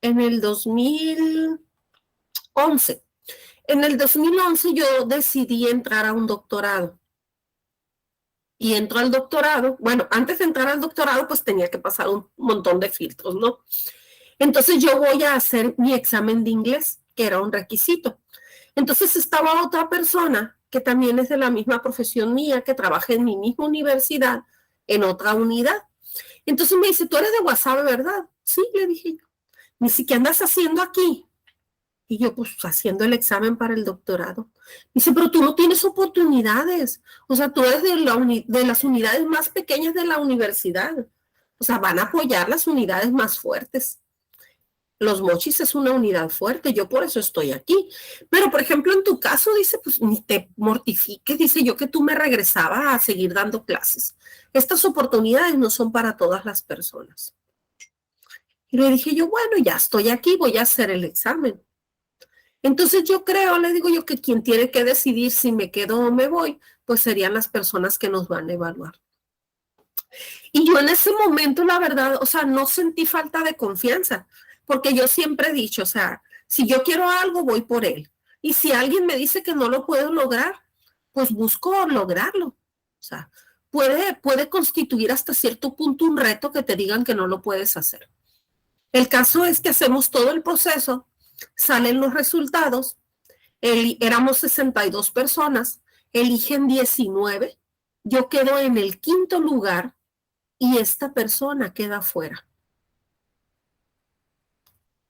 En el 2011. En el 2011 yo decidí entrar a un doctorado. Y entro al doctorado. Bueno, antes de entrar al doctorado, pues tenía que pasar un montón de filtros, ¿no? Entonces yo voy a hacer mi examen de inglés, que era un requisito. Entonces estaba otra persona que también es de la misma profesión mía, que trabaja en mi misma universidad, en otra unidad. Entonces me dice, tú eres de Guasave, ¿verdad? Sí, le dije yo. Me dice, ¿qué andas haciendo aquí? Y yo, pues, haciendo el examen para el doctorado. Me dice, pero tú no tienes oportunidades. O sea, tú eres de las unidades más pequeñas de la universidad. O sea, van a apoyar las unidades más fuertes. Los Mochis es una unidad fuerte, yo por eso estoy aquí. Pero, por ejemplo, en tu caso, dice, pues ni te mortifiques, dice yo que tú me regresaba a seguir dando clases. Estas oportunidades no son para todas las personas. Y le dije yo, bueno, ya estoy aquí, voy a hacer el examen. Entonces yo creo, le digo yo, que quien tiene que decidir si me quedo o me voy, pues serían las personas que nos van a evaluar. Y yo en ese momento, la verdad, o sea, no sentí falta de confianza, porque yo siempre he dicho, o sea, si yo quiero algo, voy por él. Y si alguien me dice que no lo puedo lograr, pues busco lograrlo. O sea, puede constituir hasta cierto punto un reto que te digan que no lo puedes hacer. El caso es que hacemos todo el proceso, salen los resultados, éramos 62 personas, eligen 19, yo quedo en el quinto lugar y esta persona queda fuera.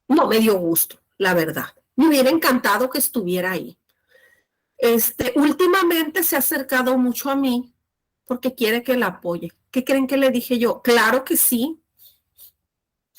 No me dio gusto, la verdad. Me hubiera encantado que estuviera ahí. Últimamente se ha acercado mucho a mí porque quiere que la apoye. ¿Qué creen que le dije yo? Claro que sí.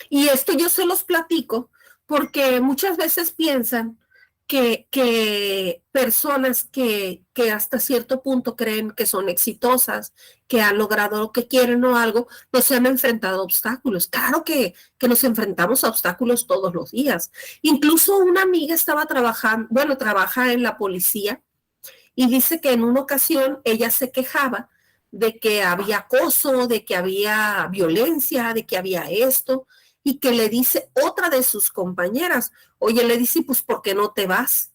Y esto yo se los platico porque muchas veces piensan que personas que hasta cierto punto creen que son exitosas, que han logrado lo que quieren o algo, no se han enfrentado a obstáculos. Claro que nos enfrentamos a obstáculos todos los días. Incluso una amiga estaba trabajando, bueno, trabaja en la policía y dice que en una ocasión ella se quejaba de que había acoso, de que había violencia, de que había esto, y que le dice otra de sus compañeras, oye, le dice, pues, ¿por qué no te vas?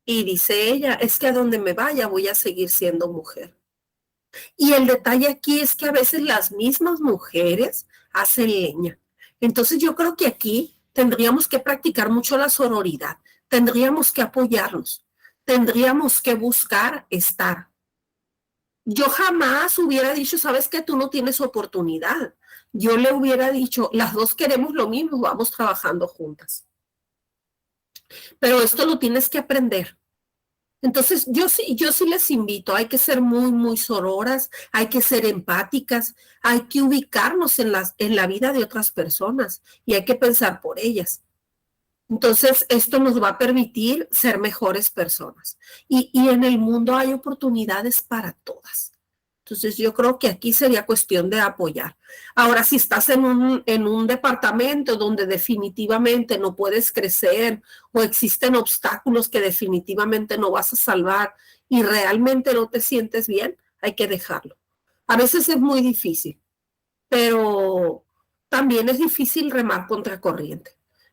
Y dice ella, es que a donde me vaya voy a seguir siendo mujer. Y el detalle aquí es que a veces las mismas mujeres hacen leña. Entonces yo creo que aquí tendríamos que practicar mucho la sororidad, tendríamos que apoyarnos, tendríamos que buscar estar. Yo jamás hubiera dicho, sabes que tú no tienes oportunidad. Yo le hubiera dicho, las dos queremos lo mismo, vamos trabajando juntas. Pero esto lo tienes que aprender. Entonces, yo sí les invito, hay que ser muy, muy sororas, hay que ser empáticas, hay que ubicarnos en la vida de otras personas y hay que pensar por ellas. Entonces, esto nos va a permitir ser mejores personas. Y en el mundo hay oportunidades para todas. Entonces, yo creo que aquí sería cuestión de apoyar. Ahora, si estás en un departamento donde definitivamente no puedes crecer o existen obstáculos que definitivamente no vas a salvar y realmente no te sientes bien, hay que dejarlo. A veces es muy difícil, pero también es difícil remar contra corriente.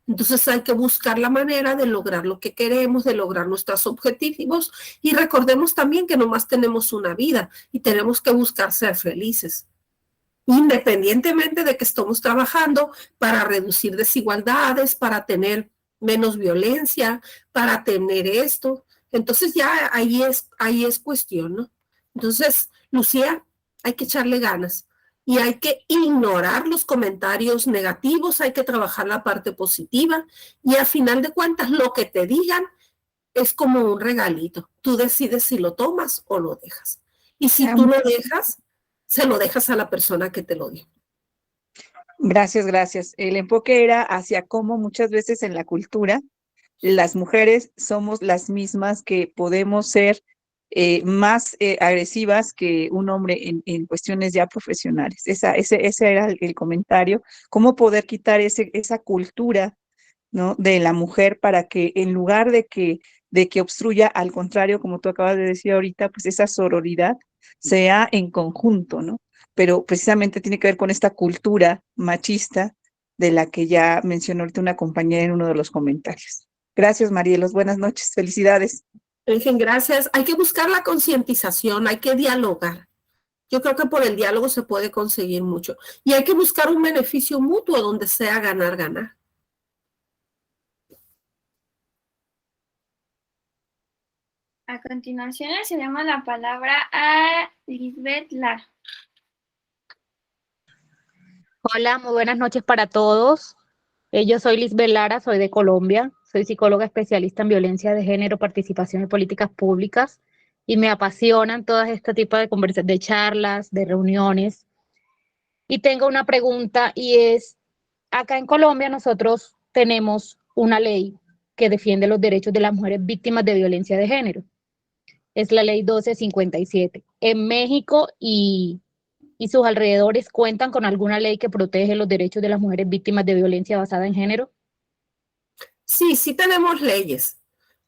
Entonces hay que buscar la manera de lograr lo que queremos, de lograr nuestros objetivos y recordemos también que nomás tenemos una vida y tenemos que buscar ser felices. Independientemente de que estemos trabajando para reducir desigualdades, para tener menos violencia, para tener esto. Entonces ya ahí es cuestión, ¿no? Entonces, Lucía, hay que echarle ganas. Y hay que ignorar los comentarios negativos, hay que trabajar la parte positiva y al final de cuentas lo que te digan es como un regalito. Tú decides si lo tomas o lo dejas. Y si tú lo dejas, se lo dejas a la persona que te lo dio. Gracias, gracias. El enfoque era hacia cómo muchas veces en la cultura las mujeres somos las mismas que podemos ser más agresivas que un hombre en cuestiones ya profesionales. Ese era el comentario. ¿Cómo poder quitar esa cultura, ¿no?, de la mujer para que en lugar de que obstruya, al contrario, como tú acabas de decir ahorita, pues esa sororidad sea en conjunto, ¿no? Pero precisamente tiene que ver con esta cultura machista de la que ya mencionó ahorita una compañera en uno de los comentarios. Gracias, Marielos. Buenas noches. Felicidades. Virgen, gracias. Hay que buscar la concientización, hay que dialogar. Yo creo que por el diálogo se puede conseguir mucho. Y hay que buscar un beneficio mutuo donde sea ganar, ganar. A continuación le cedemos la palabra a Lisbeth Lara. Hola, muy buenas noches para todos. Yo soy Lisbeth Lara, soy de Colombia, soy psicóloga especialista en violencia de género, participación en políticas públicas y me apasionan todas este tipo de de charlas, de reuniones. Y tengo una pregunta y es, acá en Colombia nosotros tenemos una ley que defiende los derechos de las mujeres víctimas de violencia de género. Es la ley 1257. En México y sus alrededores cuentan con alguna ley que protege los derechos de las mujeres víctimas de violencia basada en género. Sí, sí tenemos leyes,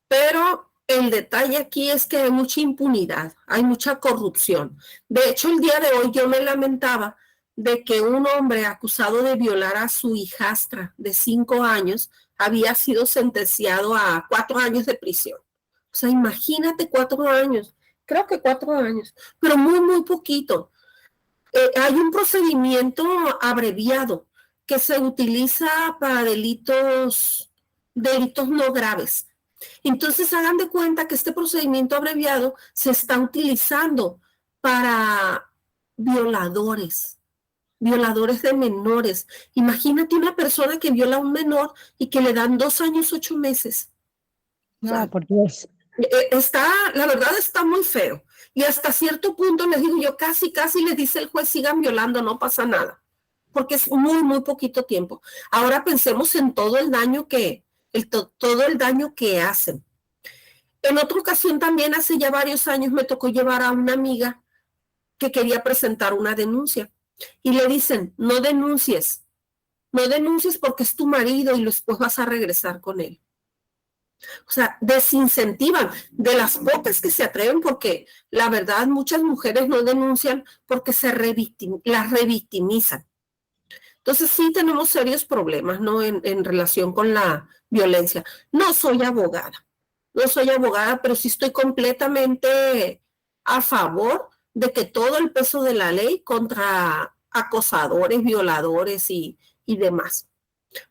pero el detalle aquí es que hay mucha impunidad, hay mucha corrupción. De hecho, el día de hoy yo me lamentaba de que un hombre acusado de violar a su hijastra de 5 años había sido sentenciado a 4 años de prisión. O sea, imagínate 4 años, creo que 4 años, pero muy, muy poquito. Hay un procedimiento abreviado que se utiliza para delitos no graves. Entonces, hagan de cuenta que este procedimiento abreviado se está utilizando para violadores de menores. Imagínate una persona que viola a un menor y que le dan 2 años, 8 meses. O sea, Por Dios. la verdad está muy feo. Y hasta cierto punto les digo yo, casi les dice el juez, sigan violando, no pasa nada. Porque es muy, muy poquito tiempo. Ahora pensemos en todo el daño todo el daño que hacen. En otra ocasión también, hace ya varios años, me tocó llevar a una amiga que quería presentar una denuncia. Y le dicen, no denuncies porque es tu marido y después vas a regresar con él. O sea, desincentivan de las pocas que se atreven, porque la verdad muchas mujeres no denuncian porque las revictimizan. Entonces sí tenemos serios problemas, ¿no? En relación con la violencia. No soy abogada, pero sí estoy completamente a favor de que todo el peso de la ley contra acosadores, violadores y demás,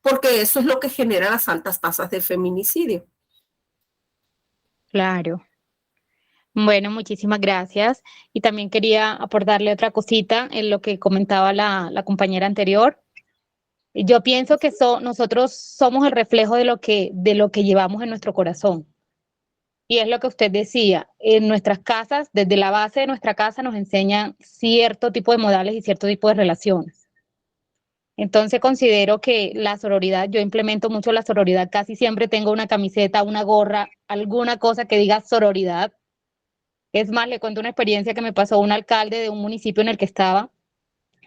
porque eso es lo que genera las altas tasas de feminicidio. Claro. Bueno, muchísimas gracias. Y también quería aportarle otra cosita en lo que comentaba la compañera anterior. Yo pienso que nosotros somos el reflejo de lo que llevamos en nuestro corazón. Y es lo que usted decía, en nuestras casas, desde la base de nuestra casa nos enseñan cierto tipo de modales y cierto tipo de relaciones. Entonces considero que la sororidad, yo implemento mucho la sororidad, casi siempre tengo una camiseta, una gorra, alguna cosa que diga sororidad. Es más, le cuento una experiencia que me pasó un alcalde de un municipio en el que estaba,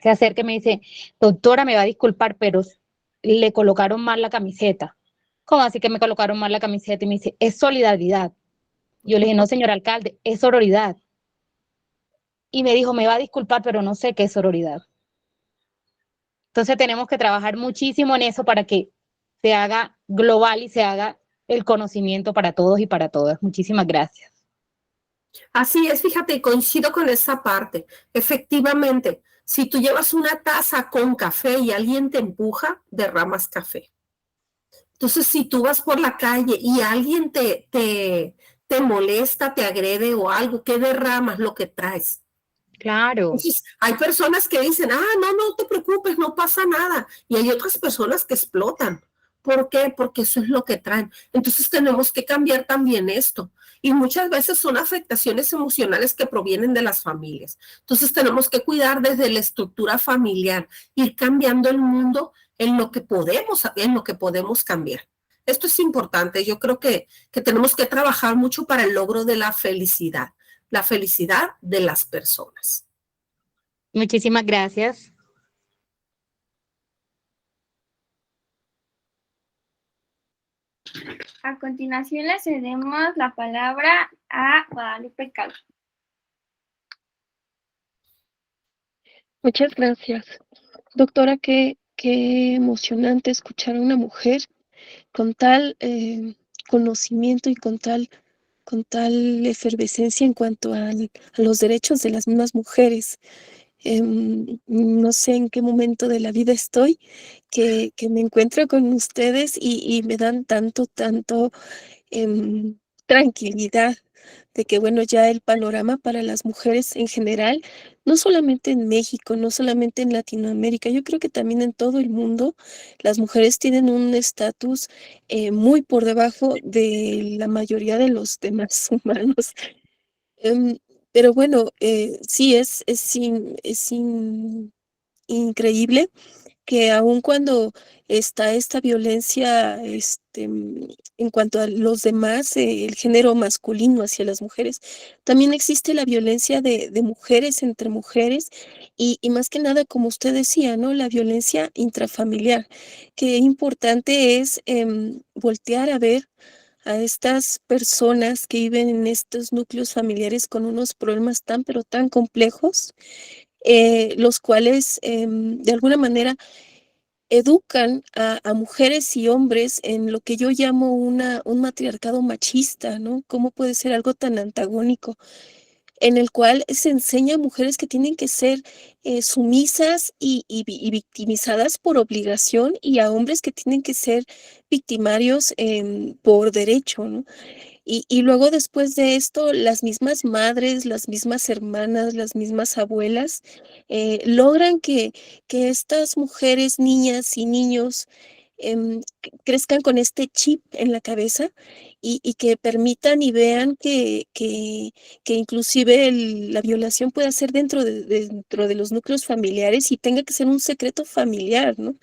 se acerca y me dice, doctora, me va a disculpar, pero le colocaron mal la camiseta. ¿Cómo así que me colocaron mal la camiseta? Y me dice, es solidaridad. Yo le dije, no, señor alcalde, es sororidad. Y me dijo, me va a disculpar, pero no sé qué es sororidad. Entonces tenemos que trabajar muchísimo en eso para que se haga global y se haga el conocimiento para todos y para todas. Muchísimas gracias. Así es, fíjate, coincido con esa parte. Efectivamente, si tú llevas una taza con café y alguien te empuja, derramas café. Entonces, si tú vas por la calle y alguien te molesta, te agrede o algo, ¿qué derramas? Lo que traes. Claro. Entonces, hay personas que dicen, no te preocupes, no pasa nada. Y hay otras personas que explotan. ¿Por qué? Porque eso es lo que traen. Entonces tenemos que cambiar también esto. Y muchas veces son afectaciones emocionales que provienen de las familias. Entonces tenemos que cuidar desde la estructura familiar, ir cambiando el mundo en lo que podemos cambiar. Esto es importante. Yo creo que tenemos que trabajar mucho para el logro de la felicidad. la felicidad de las personas. Muchísimas gracias. A continuación le cedemos la palabra a Guadalupe Calvo. Muchas gracias. Doctora, qué emocionante escuchar a una mujer con tal conocimiento y con tal efervescencia en cuanto a los derechos de las mismas mujeres. No sé en qué momento de la vida estoy, que me encuentro con ustedes y me dan tanto tranquilidad de que, bueno, ya el panorama para las mujeres en general, no solamente en México, no solamente en Latinoamérica, yo creo que también en todo el mundo, las mujeres tienen un estatus muy por debajo de la mayoría de los demás humanos. Em, pero bueno, sí, increíble que aun cuando está esta violencia en cuanto a los demás, el género masculino hacia las mujeres, también existe la violencia de mujeres entre mujeres y más que nada, como usted decía, ¿no? La violencia intrafamiliar. Qué importante es voltear a ver a estas personas que viven en estos núcleos familiares con unos problemas tan, pero tan complejos, los cuales de alguna manera educan a mujeres y hombres en lo que yo llamo un matriarcado machista, ¿no? ¿Cómo puede ser algo tan antagónico? En el cual se enseña a mujeres que tienen que ser sumisas y victimizadas por obligación y a hombres que tienen que ser victimarios por derecho, ¿no? Y luego después de esto, las mismas madres, las mismas hermanas, las mismas abuelas logran que estas mujeres, niñas y niños crezcan con este chip en la cabeza y que permitan y vean que inclusive la violación puede ser dentro de los núcleos familiares y tenga que ser un secreto familiar, ¿no?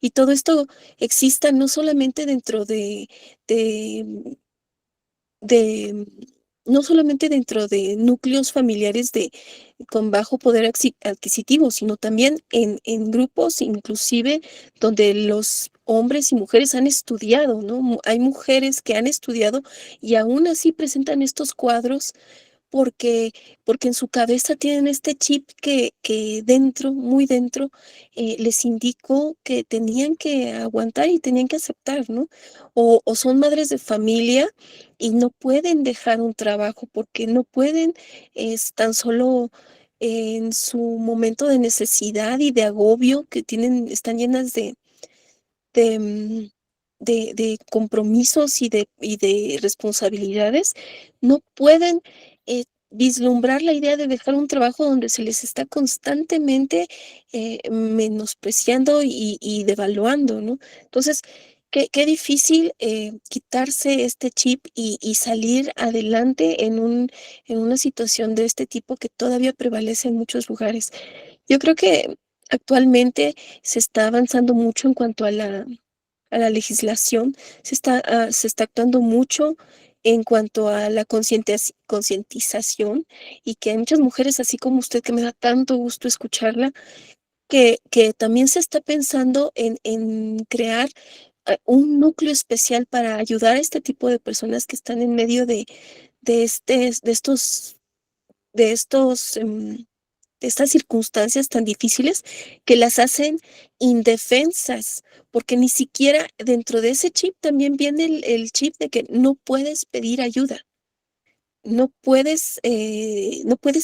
Y todo esto exista no solamente dentro de de no solamente dentro de núcleos familiares con bajo poder adquisitivo, sino también en grupos inclusive donde los hombres y mujeres han estudiado, ¿no? Hay mujeres que han estudiado y aún así presentan estos cuadros porque, porque en su cabeza tienen este chip que dentro, muy dentro, les indicó que tenían que aguantar y tenían que aceptar, ¿no? O son madres de familia y no pueden dejar un trabajo porque no pueden, es tan solo en su momento de necesidad y de agobio que tienen, están llenas de, mm, de compromisos y de responsabilidades, no pueden vislumbrar la idea de dejar un trabajo donde se les está constantemente menospreciando y devaluando, ¿no? Entonces, qué difícil quitarse este chip y salir adelante en una situación de este tipo que todavía prevalece en muchos lugares. Yo creo que actualmente se está avanzando mucho en cuanto a la legislación, se está actuando mucho en cuanto a la concientización y que hay muchas mujeres, así como usted, que me da tanto gusto escucharla, que también se está pensando en crear un núcleo especial para ayudar a este tipo de personas que están en medio de, este, de estos de estas circunstancias tan difíciles que las hacen indefensas, porque ni siquiera dentro de ese chip también viene el chip de que no puedes pedir ayuda, no puedes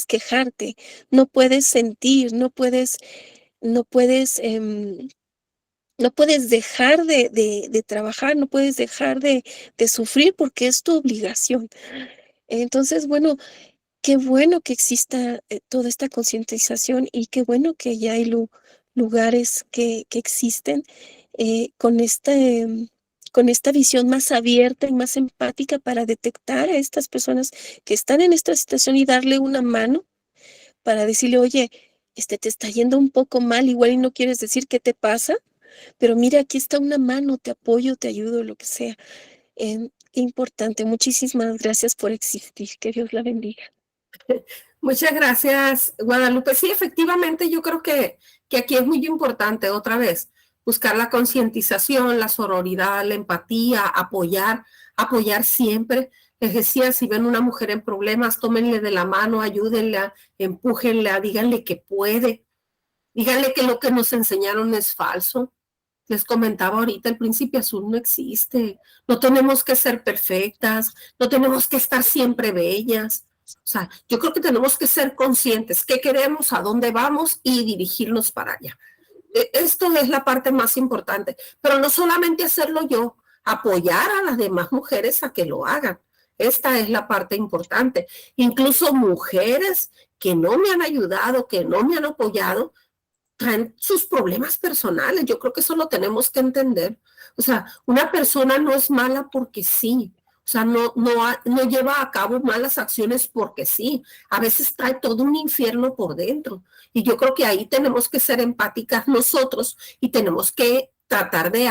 quejarte, no puedes sentir, no puedes, no puedes dejar de trabajar, no puedes dejar de sufrir porque es tu obligación. Entonces, bueno, qué bueno que exista toda esta concientización y qué bueno que ya hay lugares que existen con esta visión más abierta y más empática para detectar a estas personas que están en esta situación y darle una mano para decirle, oye, te está yendo un poco mal, igual y no quieres decir qué te pasa, pero mira, aquí está una mano, te apoyo, te ayudo, lo que sea. Qué importante. Muchísimas gracias por existir. Que Dios la bendiga. Muchas gracias, Guadalupe. Sí, efectivamente, yo creo que aquí es muy importante, otra vez, buscar la concientización, la sororidad, la empatía, apoyar siempre. Les decía, si ven una mujer en problemas, tómenle de la mano, ayúdenla, empújenla, díganle que puede, díganle que lo que nos enseñaron es falso. Les comentaba ahorita, el príncipe azul no existe. No tenemos que ser perfectas, no tenemos que estar siempre bellas. O sea, yo creo que tenemos que ser conscientes qué queremos, a dónde vamos y dirigirnos para allá. Esto es la parte más importante, pero no solamente hacerlo yo, apoyar a las demás mujeres a que lo hagan. Esta es la parte importante. Incluso mujeres que no me han ayudado, que no me han apoyado, traen sus problemas personales. Yo creo que eso lo tenemos que entender. O sea, una persona no es mala porque sí. O sea, no lleva a cabo malas acciones porque sí. A veces trae todo un infierno por dentro. Y yo creo que ahí tenemos que ser empáticas nosotros y tenemos que tratar de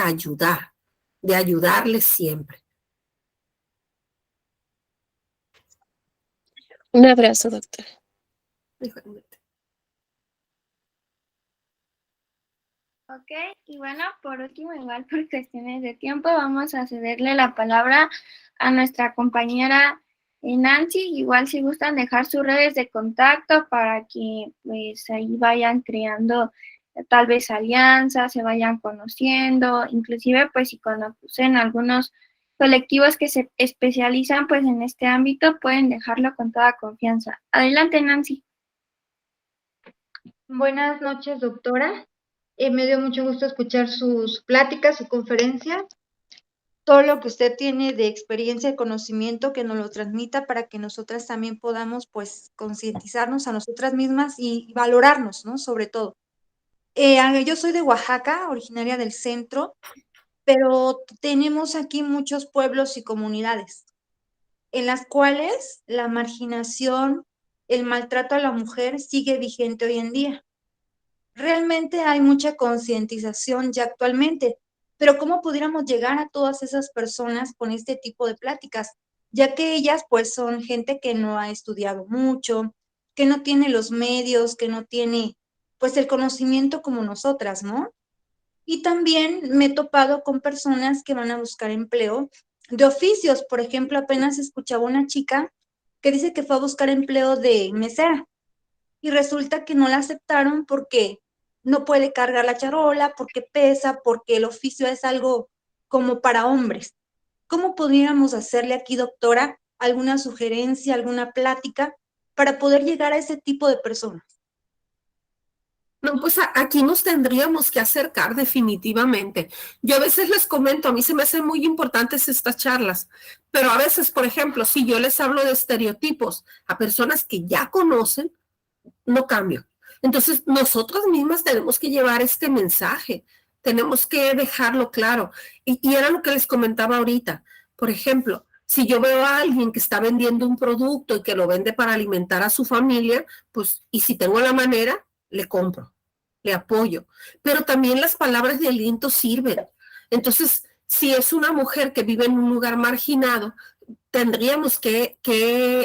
ayudarles siempre. Un abrazo, doctora. Ok, y bueno, por último, igual por cuestiones de tiempo, vamos a cederle la palabra a nuestra compañera Nancy. Igual si gustan dejar sus redes de contacto para que pues ahí vayan creando tal vez alianzas, se vayan conociendo, inclusive pues si conocen algunos colectivos que se especializan pues en este ámbito, pueden dejarlo con toda confianza. Adelante, Nancy. Buenas noches, doctora. Me dio mucho gusto escuchar sus pláticas, su conferencia, todo lo que usted tiene de experiencia y conocimiento, que nos lo transmita para que nosotras también podamos, pues, concientizarnos a nosotras mismas y valorarnos, ¿no? Sobre todo. Yo soy de Oaxaca, originaria del centro, pero tenemos aquí muchos pueblos y comunidades en las cuales la marginación, el maltrato a la mujer sigue vigente hoy en día. Realmente hay mucha concientización ya actualmente, pero ¿cómo pudiéramos llegar a todas esas personas con este tipo de pláticas? Ya que ellas pues son gente que no ha estudiado mucho, que no tiene los medios, que no tiene pues el conocimiento como nosotras, ¿no? Y también me he topado con personas que van a buscar empleo de oficios. Por ejemplo, apenas escuchaba una chica que dice que fue a buscar empleo de mesera y resulta que no la aceptaron porque no puede cargar la charola, porque pesa, porque el oficio es algo como para hombres. ¿Cómo podríamos hacerle aquí, doctora, alguna sugerencia, alguna plática para poder llegar a ese tipo de personas? No, pues aquí nos tendríamos que acercar definitivamente. Yo a veces les comento, a mí se me hacen muy importantes estas charlas, pero a veces, por ejemplo, si yo les hablo de estereotipos a personas que ya conocen, no cambio. Entonces, nosotras mismas tenemos que llevar este mensaje, tenemos que dejarlo claro. Y era lo que les comentaba ahorita. Por ejemplo, si yo veo a alguien que está vendiendo un producto y que lo vende para alimentar a su familia, pues, y si tengo la manera, le compro, le apoyo. Pero también las palabras de aliento sirven. Entonces, si es una mujer que vive en un lugar marginado, tendríamos que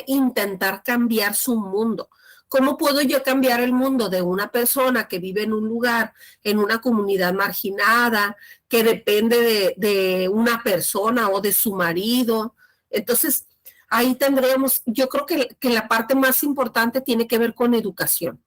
intentar cambiar su mundo. ¿Cómo puedo yo cambiar el mundo de una persona que vive en un lugar, en una comunidad marginada, que depende de una persona o de su marido? Entonces, ahí tendríamos, yo creo que la parte más importante tiene que ver con educación.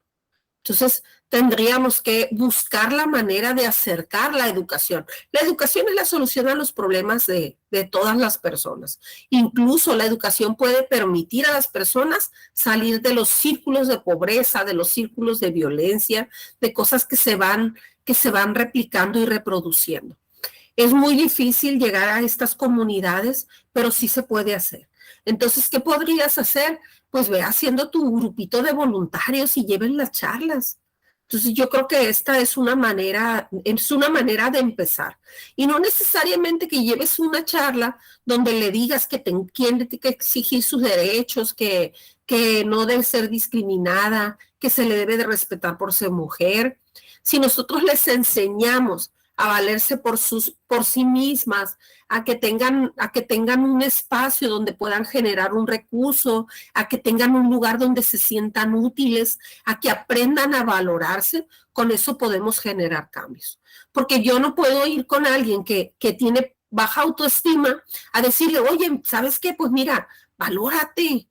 Entonces, tendríamos que buscar la manera de acercar la educación. La educación es la solución a los problemas de todas las personas. Incluso la educación puede permitir a las personas salir de los círculos de pobreza, de los círculos de violencia, de cosas que se van replicando y reproduciendo. Es muy difícil llegar a estas comunidades, pero sí se puede hacer. Entonces, ¿qué podrías hacer? Pues ve haciendo tu grupito de voluntarios y lleven las charlas. Entonces, yo creo que esta es una manera de empezar. Y no necesariamente que lleves una charla donde le digas que tiene que exigir sus derechos, que no debe ser discriminada, que se le debe de respetar por ser mujer. Si nosotros les enseñamos a valerse por sí mismas, a que tengan un espacio donde puedan generar un recurso, a que tengan un lugar donde se sientan útiles, a que aprendan a valorarse. Con eso podemos generar cambios. Porque yo no puedo ir con alguien que tiene baja autoestima a decirle, oye, ¿sabes qué? Pues mira, valórate.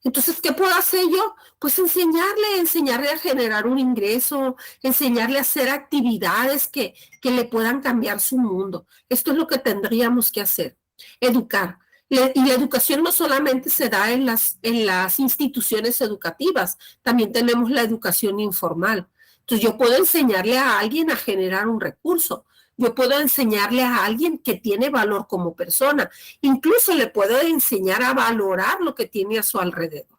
Entonces, ¿qué puedo hacer yo? Pues enseñarle a generar un ingreso, enseñarle a hacer actividades que le puedan cambiar su mundo. Esto es lo que tendríamos que hacer, educar. Y la educación no solamente se da en las instituciones educativas, también tenemos la educación informal. Entonces, yo puedo enseñarle a alguien a generar un recurso. Yo puedo enseñarle a alguien que tiene valor como persona. Incluso le puedo enseñar a valorar lo que tiene a su alrededor.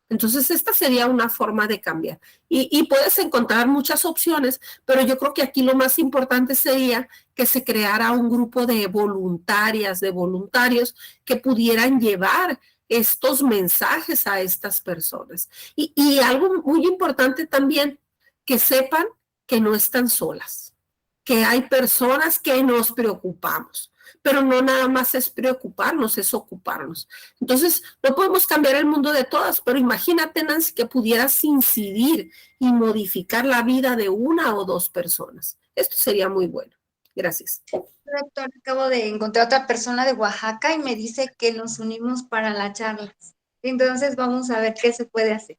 Entonces, esta sería una forma de cambiar. Y puedes encontrar muchas opciones, pero yo creo que aquí lo más importante sería que se creara un grupo de voluntarias, de voluntarios que pudieran llevar estos mensajes a estas personas. Y algo muy importante también, que sepan que no están solas, que hay personas que nos preocupamos, pero no nada más es preocuparnos, es ocuparnos. Entonces, no podemos cambiar el mundo de todas, pero imagínate, Nancy, que pudieras incidir y modificar la vida de una o dos personas. Esto sería muy bueno. Gracias. Doctor, acabo de encontrar otra persona de Oaxaca y me dice que nos unimos para la charla. Entonces, vamos a ver qué se puede hacer.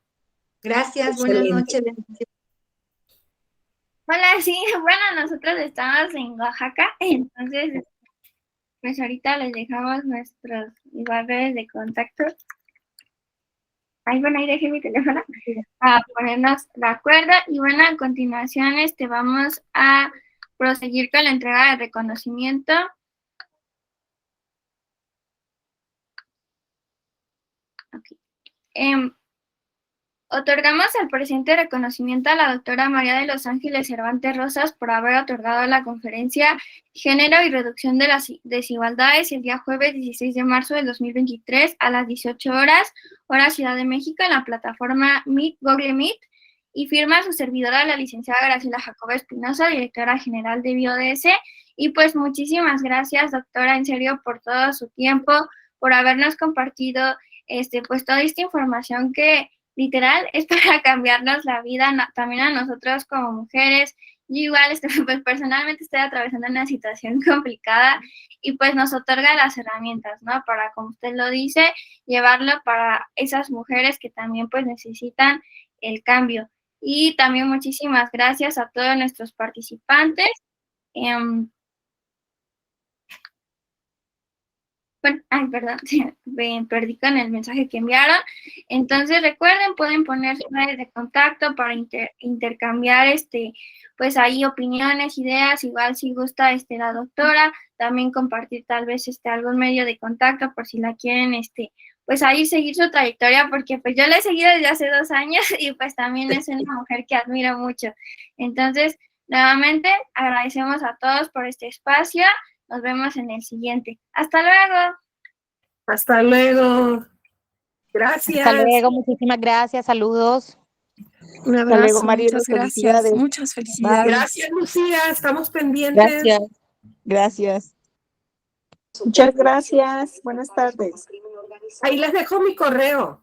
Gracias, Excelente. buenas noches. Bendiciones. Hola, sí, bueno, nosotros estamos en Oaxaca, entonces, pues ahorita les dejamos nuestros igual redes de contacto. Ay, bueno, ahí dejé mi teléfono a ponernos de acuerdo. Y bueno, a continuación, vamos a proseguir con la entrega de reconocimiento. Okay. Otorgamos el presente reconocimiento a la doctora María de los Ángeles Cervantes Rosas por haber otorgado la conferencia Género y Reducción de las Desigualdades el día jueves 16 de marzo del 2023 a las 18 horas, hora Ciudad de México, en la plataforma Meet, Google Meet, y firma su servidora, la licenciada Graciela Jacoba Espinosa, directora general de BioDS. Y pues muchísimas gracias, doctora, en serio, por todo su tiempo, por habernos compartido pues toda esta información que literal es para cambiarnos la vida, también a nosotros como mujeres. Yo igual, pues personalmente estoy atravesando una situación complicada y pues nos otorga las herramientas, ¿no? Para, como usted lo dice, llevarlo para esas mujeres que también pues necesitan el cambio. Y también muchísimas gracias a todos nuestros participantes. Bueno, ay, perdón, me perdí con el mensaje que enviaron. Entonces, recuerden, pueden poner sus redes de contacto para intercambiar, pues ahí opiniones, ideas. Igual si gusta, la doctora, también compartir tal vez, algún medio de contacto por si la quieren, pues ahí seguir su trayectoria, porque pues yo la he seguido desde hace 2 años y pues también es una mujer que admiro mucho. Entonces, nuevamente, agradecemos a todos por este espacio. Nos vemos en el siguiente. ¡Hasta luego! Hasta luego. Gracias. Hasta luego, muchísimas gracias, saludos. Un Hasta abrazo, luego, Mariela, muchas gracias, felicidades. muchas felicidades. Gracias, Lucía. Estamos pendientes. Gracias. Gracias. Muchas gracias. Buenas tardes. Ahí les dejo mi correo.